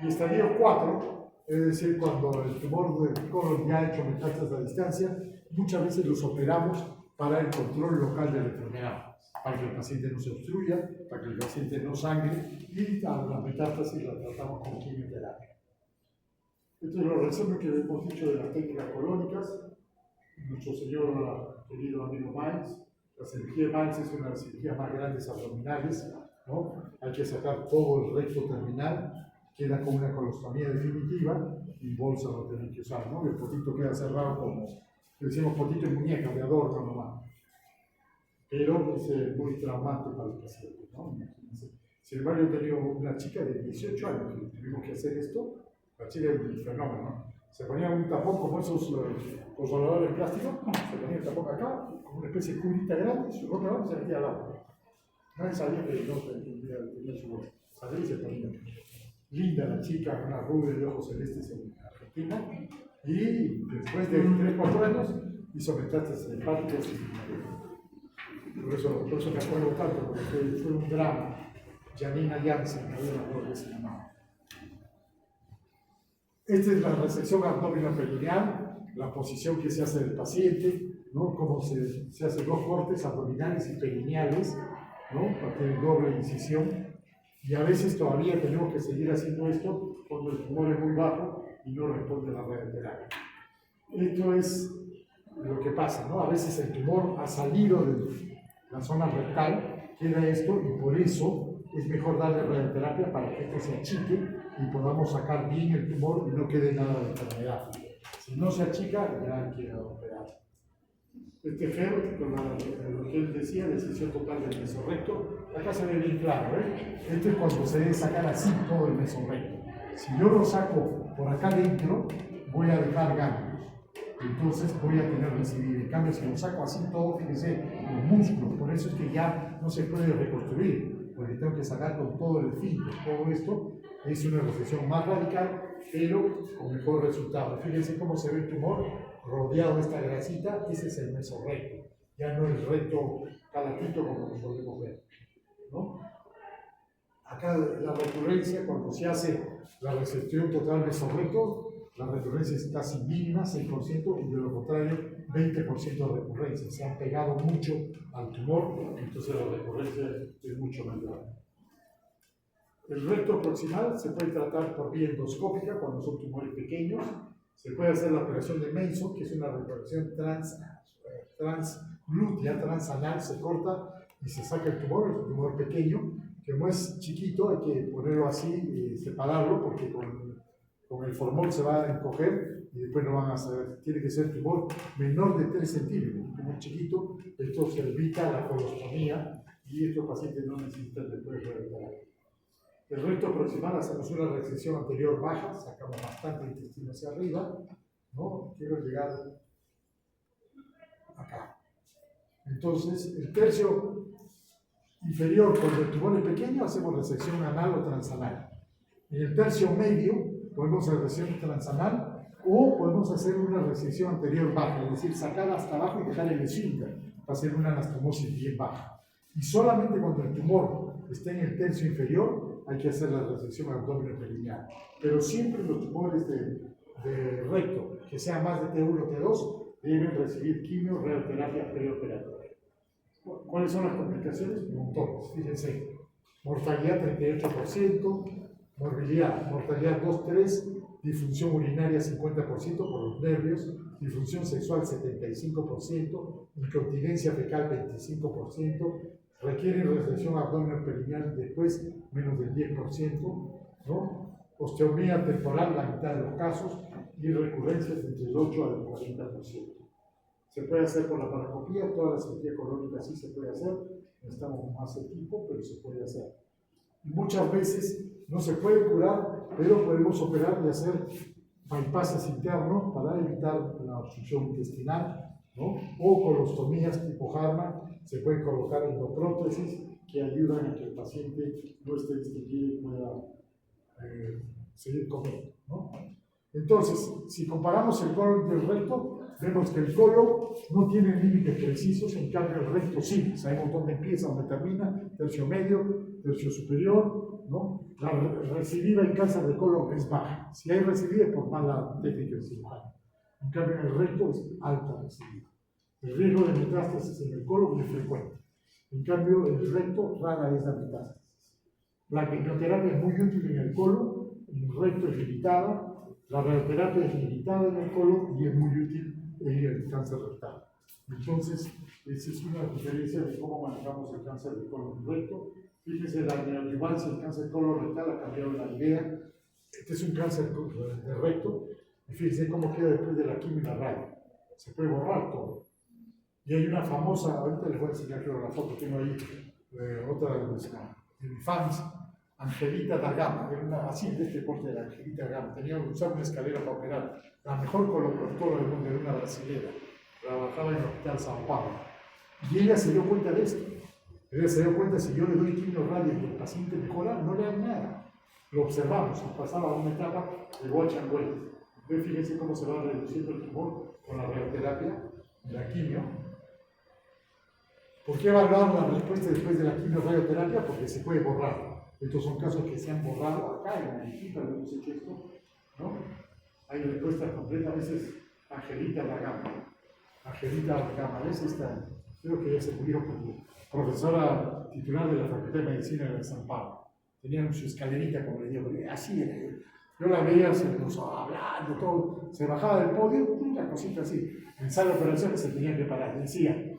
Y estadio 4, es decir, cuando el tumor del colon ya ha hecho metástasis a distancia, muchas veces los operamos para el control local de la enfermedad, para que el paciente no se obstruya, para que el paciente no sangre, y a la metástasis la tratamos con quimioterapia. Esto es lo resumen que hemos dicho de las técnicas colónicas. Nuestro señor querido amigo Mainz, la cirugía de Mainz es una de las cirugías más grandes abdominales, ¿no? Hay que sacar todo el recto terminal, queda con una colostomía definitiva y bolsa no tienen que usar, ¿no? El potito queda cerrado como, le decimos potito en muñeca, de adorno nomás. Pero es muy traumante para el paciente, ¿no? Sin embargo, yo he tenido una chica de 18 años que tuvimos que hacer esto, la chica es un fenómeno, ¿no? Se ponía un tapón como esos consoladores plásticos, se ponía el tapón acá, como una especie de curita grande, y su otra mano se metía al lado. Nadie sabía que no tenía su voz. Salía y se ponía. Linda la chica, una rubia de ojos celestes en Argentina, y después de 3-4 años hizo metástasis hepáticas. Por eso me acuerdo tanto, porque fue un drama. Janina Jansen, no me acuerdo que se llamaba. Esta es la resección abdominoperineal, la posición que se hace del paciente, ¿no? Cómo se hacen 2 cortes abdominales y perineales, ¿no? Para tener doble incisión. Y a veces todavía tenemos que seguir haciendo esto cuando el tumor es muy bajo y no responde a la radioterapia. Esto es lo que pasa, ¿no? A veces el tumor ha salido de la zona rectal, queda esto y por eso es mejor darle radioterapia para que esto se achique y podamos sacar bien el tumor y no quede nada de enfermedad. Si no se achica, ya queda operado. Este GER, con lo que él decía, decisión total del mesorrecto, acá se ve bien claro, Esto es cuando se debe sacar así todo el mesorrecto. Si yo lo saco por acá dentro, voy a dejar ganglios. Entonces voy a tener recidiva. En cambio, si lo saco así todo, fíjense, los músculos, por eso es que ya no se puede reconstruir, porque tengo que sacar con todo el esfínter. Todo esto es una resección más radical, pero con mejor resultado. Fíjense cómo se ve el tumor rodeado de esta grasita, ese es el mesorrecto, ya no el recto calatito como lo podemos ver, ¿no? Acá la recurrencia, cuando se hace la resección total mesorrecto, la recurrencia es casi mínima, 6%, y de lo contrario, 20% de recurrencia. Se han pegado mucho al tumor, entonces la recurrencia es mucho más grave. El recto proximal se puede tratar por vía endoscópica cuando son tumores pequeños. Se puede hacer la operación de Mason, que es una recuperación transglútea, transanal, se corta y se saca el tumor pequeño, que como es chiquito hay que ponerlo así, separarlo, porque con el formol se va a encoger y después no van a saber. Tiene que ser tumor menor de 3 centímetros, como chiquito, esto se evita la colostomía y estos pacientes no necesitan después radioterapia. El recto proximal hacemos una resección anterior baja, sacamos bastante intestino hacia arriba, ¿no? Quiero llegar acá. Entonces, el tercio inferior, cuando el tumor es pequeño, hacemos resección anal o transanal. En el tercio medio, podemos hacer resección transanal o podemos hacer una resección anterior baja, es decir, sacar hasta abajo y dejar el esfínter para hacer una anastomosis bien baja. Y solamente cuando el tumor esté en el tercio inferior, hay que hacer la resección abdominoperineal. Pero siempre los tumores de recto, que sean más de T1 o T2, deben recibir quimio, radioterapia preoperatoria. ¿Cuáles son las complicaciones? Montones, fíjense. Mortalidad 38%, mortalidad 2-3%, disfunción urinaria 50% por los nervios, disfunción sexual 75%, incontinencia fecal 25%, requieren resección abdominoperineal después menos del 10%, ¿no? Osteomía temporal la mitad de los casos y recurrencias entre el 8 al 40%. Se puede hacer por la paracopía, toda la cirugía colónica sí se puede hacer, necesitamos más equipo, pero se puede hacer. Y muchas veces no se puede curar, pero podemos operar y hacer bypasses internos para evitar la obstrucción intestinal, ¿no? O colostomías tipo Harman, se pueden colocar endoprótesis que ayudan a que el paciente no esté distinguido y pueda seguir comiendo, ¿no? Entonces, si comparamos el colon y el recto, vemos que el colon no tiene límites precisos, en cambio el recto sí. Sabemos dónde empieza, dónde termina, tercio medio, tercio superior, ¿no? La recidiva en cáncer de colon es baja. Si hay recidiva es por mala técnica de cirujano. En cambio en el recto es alta recidiva. El riesgo de metástasis en el colon es frecuente. En cambio el recto rara es la metástasis. La quimioterapia es muy útil en el colon, en el recto es limitada. La radioterapia es limitada en el colon y es muy útil en el cáncer rectal. Entonces, esa es una diferencia de cómo manejamos el cáncer de colon recto. Fíjense, la neoadyuvancia del cáncer colorectal ha cambiado la idea. Este es un cáncer de recto. Y fíjense cómo queda después de la quimio y la radio. Se puede borrar todo. Y hay una famosa, ahorita les voy a enseñar creo la foto, tengo ahí otra de mis fans, Angelita da Gama, era una, así de este porte de la Angelita da Gama, tenía que usar una escalera para operar, la mejor coloproctora del mundo, era una brasilera, trabajaba en el Hospital San Pablo. Y ella se dio cuenta de esto. Ella se dio cuenta, si yo le doy quimio radio y el paciente mejora, no le hago nada. Lo observamos, pasaba a una etapa de watch and wait. Entonces fíjense cómo se va reduciendo el tumor con la radioterapia, la quimio. ¿Por qué evaluar la respuesta después de la quimio-radioterapia? Porque se puede borrar. Estos son casos que se han borrado acá en la equipa, lo hemos hecho esto, ¿no? Hay respuestas completas, a veces Angelita da Gama. Angelita da Gama, ¿ves? Esta, creo que ya se murió como profesora titular de la Facultad de Medicina de San Pablo. Tenían su escalerita, como le digo, así era. Yo la veía, se nos hablando, todo. Se bajaba del podio, una cosita así. En sala de operaciones se tenía que parar. Decía,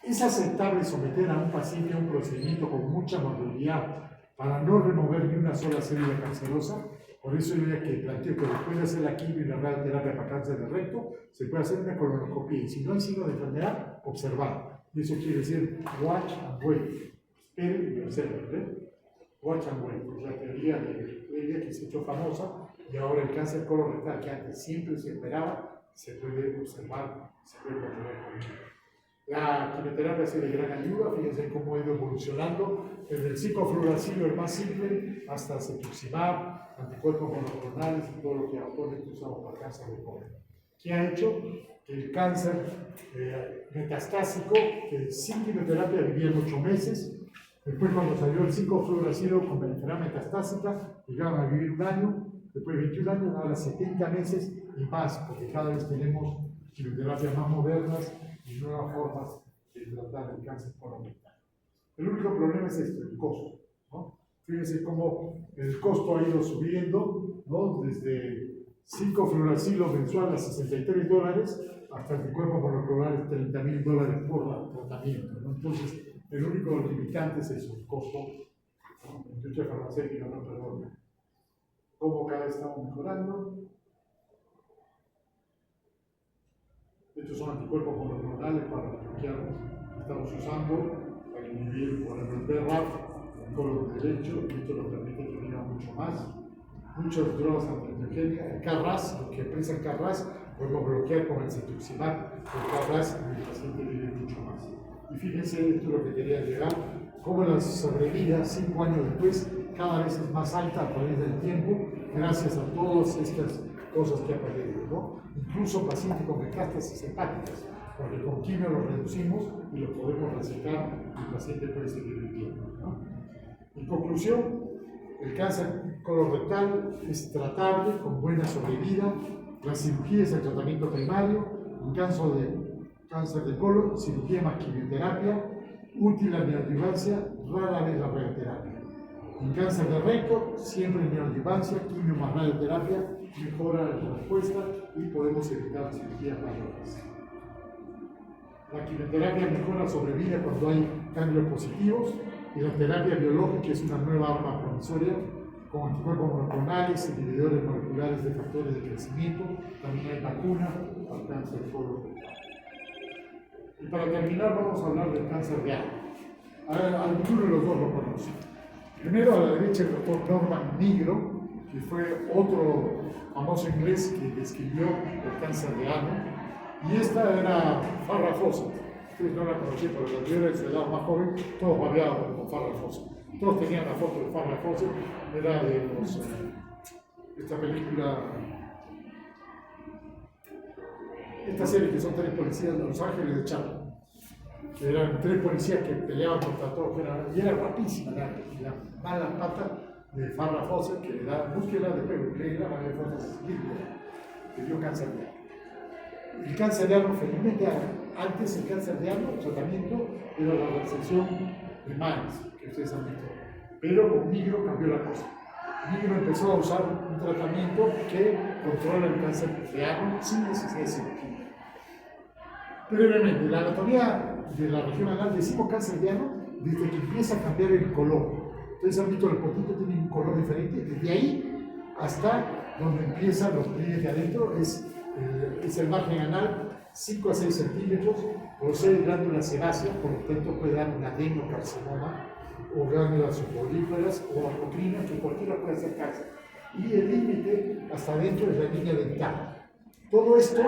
¿es aceptable someter a un paciente a un procedimiento con mucha morbilidad para no remover ni una sola célula cancerosa. Por eso yo ya que planteo que después de hacer la quimio y la radioterapia para cáncer de recto, se puede hacer una colonoscopia y si no hay signo de enfermedad, observar. Y eso quiere decir watch and wait. Esperen y observen, ¿ven? Watch and wait, es la teoría de ella que se hizo famosa y ahora el cáncer colorectal que antes siempre se esperaba, se puede observar, se puede controlar con ello. La quimioterapia ha sido de gran ayuda, fíjense cómo ha ido evolucionando desde el ciclofluoracilo, el más simple, hasta cetuximab, anticuerpos monoclonales y todo lo que actualmente usamos para cáncer de colon. ¿Qué ha hecho? Que el cáncer metastásico, que sin quimioterapia vivía en 8 meses, después cuando salió el ciclofluoracilo con enfermedad metastásica, llegaron a vivir 1 año, después de 21 años, ahora 70 meses y más, porque cada vez tenemos quimioterapias más modernas y nuevas formas de tratar el cáncer colorectal. El único problema es esto, el costo, ¿no? Fíjense cómo el costo ha ido subiendo, ¿no? Desde ciclofluoracilo mensual a $63 hasta anticuerpos monoclonales $30,000 por tratamiento, ¿no? Entonces, el único limitante es eso, el costo, ¿no? La industria farmacéutica no perdona. ¿Cómo cada vez estamos mejorando? Estos son anticuerpos monoclonales para bloquear, estamos usando para inhibir, por ejemplo, el BRAF, el colon derecho, y esto nos permite que viva mucho más. Muchas drogas antiangiogénicas, el KRAS, lo que expresa el KRAS, podemos bloquear con el cetuximab, el KRAS, y el paciente vive mucho más. Y fíjense, esto es lo que quería llegar, cómo la sobrevida 5 años después cada vez es más alta a través del tiempo, gracias a todas estas cosas que ha perdido, ¿no? Incluso pacientes con metástasis hepáticas, porque con quimio lo reducimos y lo podemos recetar y el paciente puede seguir viviendo, ¿no? En conclusión, el cáncer colorectal es tratable con buena sobrevida, la cirugía es el tratamiento primario, en caso de cáncer de colon, cirugía más quimioterapia, útil la neoadjuvancia, rara vez la radioterapia. En cáncer de recto, siempre neoadjuvancia, quimio más radioterapia, mejora la respuesta y podemos evitar cirugías mayores. La quimioterapia mejora sobrevida cuando hay cambios positivos y la terapia biológica es una nueva arma promisoria con anticuerpos monoclonales, inhibidores moleculares de factores de crecimiento, también hay vacuna para el cáncer colorectal. Y para terminar vamos a hablar del cáncer de ano. Alguno de los dos lo conoce. Primero a la derecha el doctor Norman Nigro, que fue otro famoso inglés que describió el cáncer de ano. Y esta era Farrah Fawcett. Ustedes no la conocían, pero cuando yo era el lado más joven, todos babeaban con Farrah Fawcett. Todos tenían la foto de Farrah Fawcett, era de esta película, esta serie que son 3 policías de Los Ángeles de Charlie. Eran 3 policías que peleaban contra todos, y era guapísima la mala pata de Farrah Fawcett, que era búsqueda de pelo, que era la fotos que dio cáncer de ano. El cáncer de ano, felizmente, antes el cáncer de ano, el tratamiento era la resección de manos, que ustedes han visto. Pero con Nigro cambió la cosa. Nigro empezó a usar un tratamiento que controla el cáncer de ano sin necesidad de cirugía. Brevemente, la anatomía de la región anal, decimos cáncer de ano desde que empieza a cambiar el color. Ustedes han visto, el potito tiene un color diferente, desde ahí hasta donde empiezan los pliegues de adentro, es el margen anal, 5 a 6 centímetros, posee glándulas sebáceas, por lo tanto puede dar un adenocarcinoma, o glándulas sudoríferas, o apocrina, que cualquiera puede hacer cáncer. Y el límite hasta adentro es la línea dental. Todo esto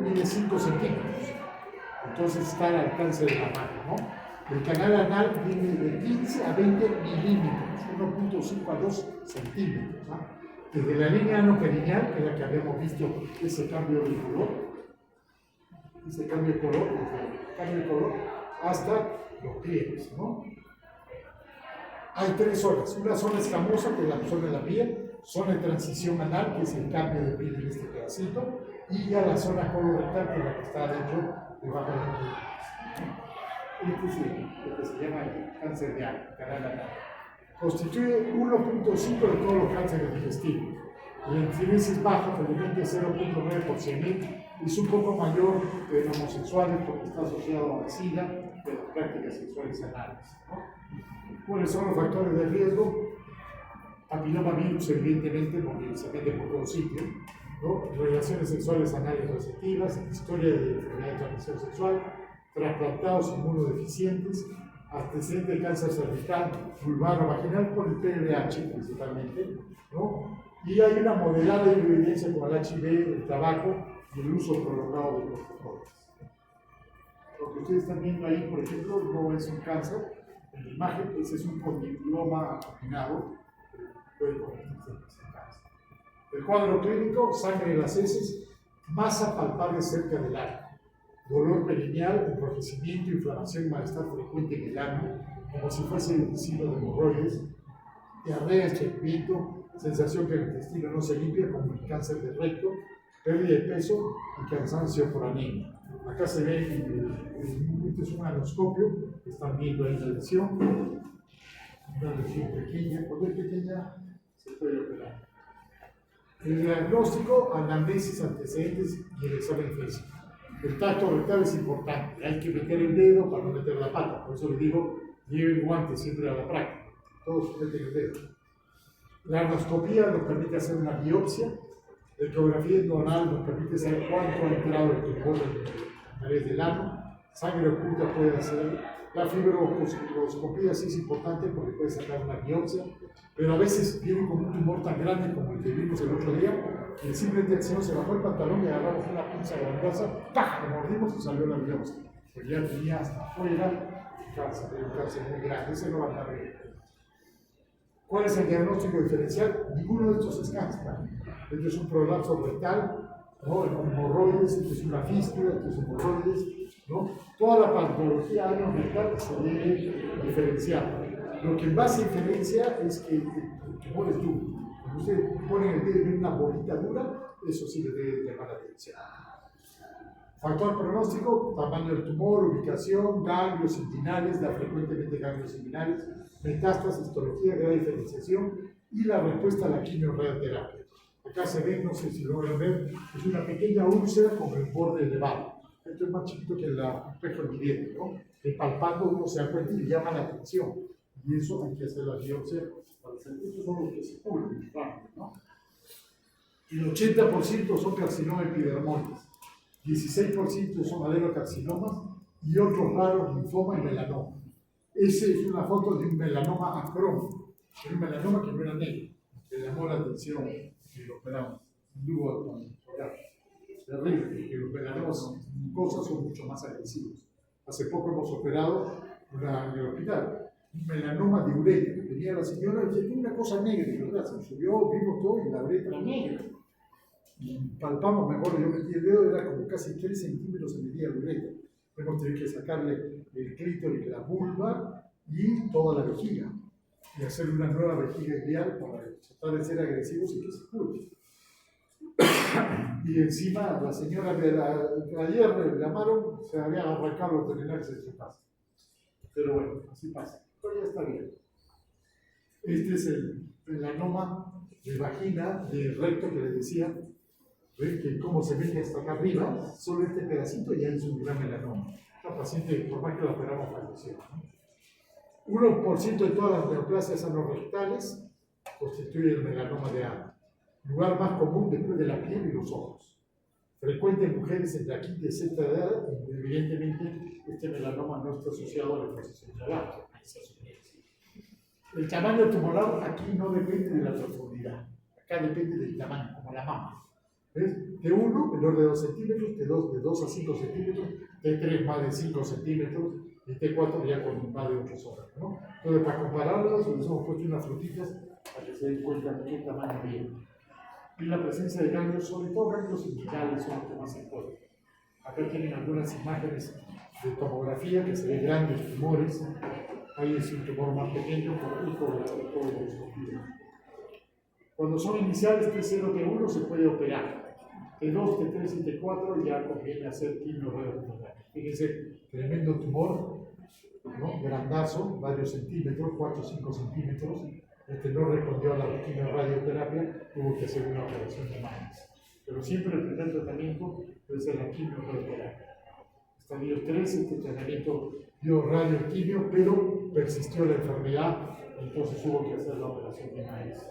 mide 5 centímetros. Entonces está al alcance de la mano, ¿no? El canal anal tiene de 15 a 20 milímetros, 1.5 a 2 centímetros, ¿no? Desde la línea anoperineal, que es la que habíamos visto, ese cambio de color, hasta los pliegues, ¿no? Hay 3 zonas. Una zona escamosa, que es la zona de la piel, zona de transición anal, que es el cambio de piel en este pedacito, y ya la zona colorectal, que es la que está adentro, debajo de la piel. Este es lo que se llama el cáncer de ano, canal anal. Constituye 1.5 de todos los cánceres digestivos. La incidencia es baja, felizmente 0.9 por 100.000, es un poco mayor en homosexuales porque está asociado a la SIDA, pero prácticas sexuales anales, ¿no? ¿Cuáles son los factores de riesgo? Papilomavirus, evidentemente, porque se mete por todo sitio, ¿no? Relaciones sexuales anales receptivas, historia de enfermedad de transmisión sexual, trasplantados inmunodeficientes, antecedente de cáncer cervical, vulvar o vaginal por el PLH principalmente, ¿no? Y hay una moderada evidencia como el HIV, el tabaco y el uso prolongado de corticoides. Lo que ustedes están viendo ahí, por ejemplo, no es un cáncer, en la imagen, ese es un condiloma combinado, puede convertirse en cáncer. El cuadro clínico, sangre en las heces, masa palpable cerca del ano, dolor perineal, enrojecimiento, inflamación y malestar frecuente en el ano, como si fuese el signo de hemorroides, diarrea, estreñimiento, sensación que el intestino no se limpia, como el cáncer de recto, pérdida de peso y cansancio por anemia. Acá se ve, este es un anoscopio, están viendo ahí la lesión, una lesión pequeña, cuando es pequeña se puede operar. El diagnóstico, anamnesis, antecedentes y el examen físico. El tacto rectal es importante, hay que meter el dedo para no meter la pata, por eso les digo, lleven guantes siempre a la práctica, todos meten el dedo. La anoscopía nos permite hacer una biopsia, la ecografía endonal nos permite saber cuánto ha entrado el tumor a través del ano, sangre oculta puede hacer, la fibroscopía sí es importante porque puede sacar una biopsia, pero a veces viene con un tumor tan grande como el que vimos el otro día, que simplemente el señor se bajó el pantalón y agarramos una pinza grandiosa, ¡pah!, le mordimos y salió la biopsia, porque ya tenía hasta afuera un cáncer muy grande, ese no va a estar bien. ¿Cuál es el diagnóstico diferencial? Ninguno de estos es cáncer. Este es un prolapso rectal, ¿no? Hemorroides, este es una fístula, este es hemorroides, ¿no? Toda la patología ano-rectal se debe diferenciar. Lo que más se diferencia es que el tumor es duro. Cuando ustedes ponen el dedo en una bolita dura, eso sí le debe llamar la atención. Factor pronóstico, tamaño del tumor, ubicación, ganglios inguinales, da frecuentemente ganglios inguinales, metástasis, histología, gran diferenciación y la respuesta a la quimio-radioterapia. Acá se ve, no sé si logran ver, es una pequeña úlcera con el borde elevado. Esto es más chiquito que el espejo del vidente, ¿no? Que palpando uno se da cuenta y le llama la atención. Y eso hay que hacer la biopsia para hacer. Estos son los que se cubren, ¿no? El 80% son carcinomas epidermoides, 16% son adenocarcinomas y otros raros linfoma y melanoma. Esa es una foto de un melanoma acrónico, de un melanoma que no era negro, que llamó la atención que lo operamos. Terrible, porque los melanomas mucosas son mucho más agresivos. Hace poco hemos operado en el hospital un melanoma de uretra. Venía la señora y decía, tiene una cosa negra, y ¿verdad? Se subió, vimos todo y la uretra negra. Y palpamos mejor, yo metí el dedo, era como casi 3 centímetros se medía la uretra. Hemos tenido que sacarle el clítoris, la vulva y toda la vejiga. Y hacer una nueva vejiga iliar para tratar de ser agresivos y que se cure. Y encima la señora ayer le llamaron, se había arrancado los tenedores de su casa. Pero bueno, así pasa. Pero ya está bien. Este es el melanoma de vagina, de recto que les decía. ¿Ven que cómo se ve hasta acá arriba? Solo este pedacito ya es un gran melanoma. La paciente, por más que la operamos, falleció, ¿no? 1% de todas las neoplasias anorrectales constituye el melanoma de ano. Lugar más común después de la piel y los ojos. Frecuente en mujeres entre la quinta y sexta edad, y evidentemente este melanoma no está asociado a la exposición solar. El tamaño tumoral aquí no depende de la profundidad, acá depende del tamaño, como la mama. ¿Ves? T1 menor de 2 centímetros, T2 de 2 a 5 centímetros, T3 más de 5 centímetros y T4 ya con más de 8 horas, ¿no? Entonces, para compararlas, les hemos puesto unas frutitas para que se den cuenta de qué tamaño tiene. Y la presencia de ganglios, sobre todo ganglios inguinales, son los que más se encuentran. Acá tienen algunas imágenes de tomografía que se ven grandes tumores. Ahí es un tumor más pequeño por ecografía. Cuando son iniciales T0, T1 se puede operar. T2, T3 y T4 ya conviene hacer quimio-radioterapia. Fíjense, tremendo tumor, ¿no? Grandazo, varios centímetros, 4 o 5 centímetros. Este no respondió a la quimio-radioterapia, tuvo que hacer una operación de manos. Pero siempre el primer tratamiento puede ser la quimio-radioterapia. estadio 3, este tratamiento dio radioquimio, pero persistió la enfermedad, entonces hubo que hacer la operación de maíz.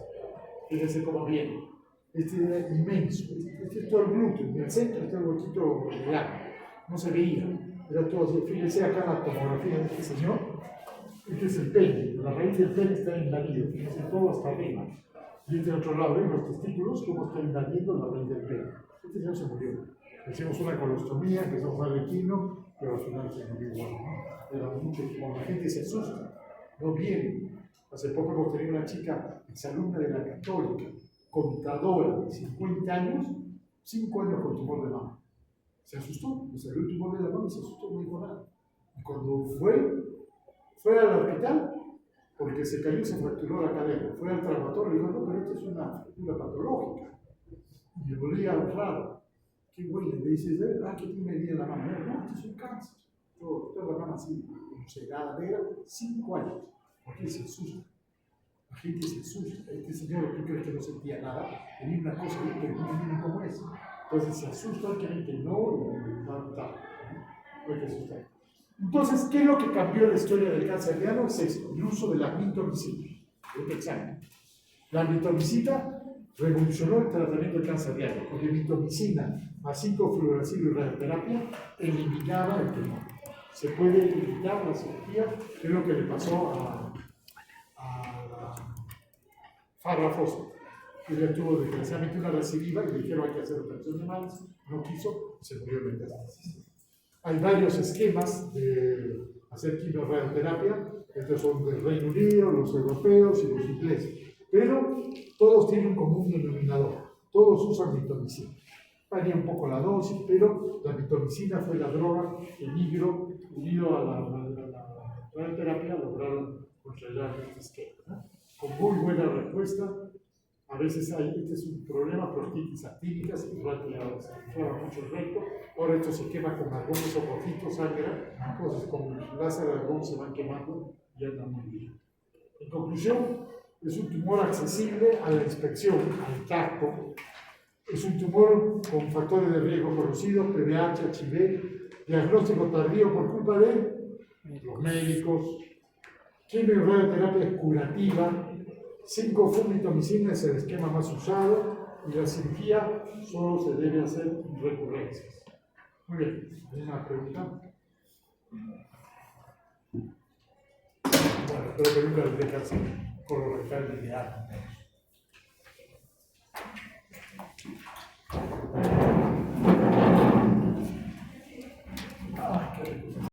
Fíjense cómo viene. Este era inmenso, este es todo el glúteo, en el centro está el huequito real, no se veía, era todo así. Fíjense acá la tomografía de este señor, este es el pene, la raíz del pene está invadido, fíjense todo hasta arriba. Y este otro lado, ven los testículos, cómo está invadiendo la raíz del pene. Este señor se murió. Hicimos una colostomía, empezamos a darle quino, pero al final se murió igual, ¿no? Era mucho, como la gente se asusta, no viene. Hace poco hemos tenido una chica, exalumna de la Católica, contadora de 50 años, 5 años con tumor de mama. Se asustó, le salió el tumor de la mama y se asustó, no dijo nada. Y cuando fue al hospital, porque se cayó y se fracturó la cadera, fue al traumatólogo y dijo, no, pero esta es una fractura patológica. Y le volvía raro. Qué huele, le dice, ¿qué tiene herida en la mano? No, esto es un cáncer. Toda la mano así, como cegada, negra, 5 años. Porque se asusta. La gente se asusta. Este señor, ¿tú crees que no sentía nada? Tenía una cosa ahí que no entienden cómo es. Entonces se asusta, creen que no, y no hay que asustar. Entonces, ¿qué es lo que cambió la historia del cáncer de ano? Es esto, el uso de la mitomicina. Este examen. La mitomicina revolucionó el tratamiento del cáncer de ano, porque mitomicina más 5-fluoracilo y radioterapia eliminaba el tumor. Se puede eliminar la cirugía, que es lo que le pasó a Farrah Fawcett. Ella tuvo desgraciadamente una recidiva y le dijeron hay que hacer operación de manos, no quiso, se murió de metástasis. Hay varios esquemas de hacer quimioterapia, estos son del Reino Unido, los europeos y los ingleses, pero todos tienen un común denominador, todos usan mitomicina. Varía un poco la dosis, pero la mitomicina fue la droga que unido a la radioterapia, lograron controlar este esquema, ¿no? Con muy buena respuesta. A veces este es un problema, proctitis actínicas, y se inflama mucho el recto. Ahora esto se quema con argones o rojitos, sangra, entonces con el láser de argón se van quemando y andan muy bien. En conclusión, es un tumor accesible a la inspección, al tacto. Es un tumor con factores de riesgo conocidos, PDH, HIV, diagnóstico tardío por culpa de los médicos. Quimio y radioterapia es curativa. 5-fumitomicina es el esquema más usado y la cirugía solo se debe hacer en recurrencias. Muy bien, ¿hay una pregunta? Bueno, espero que nunca les deje hacer colorectal lineal.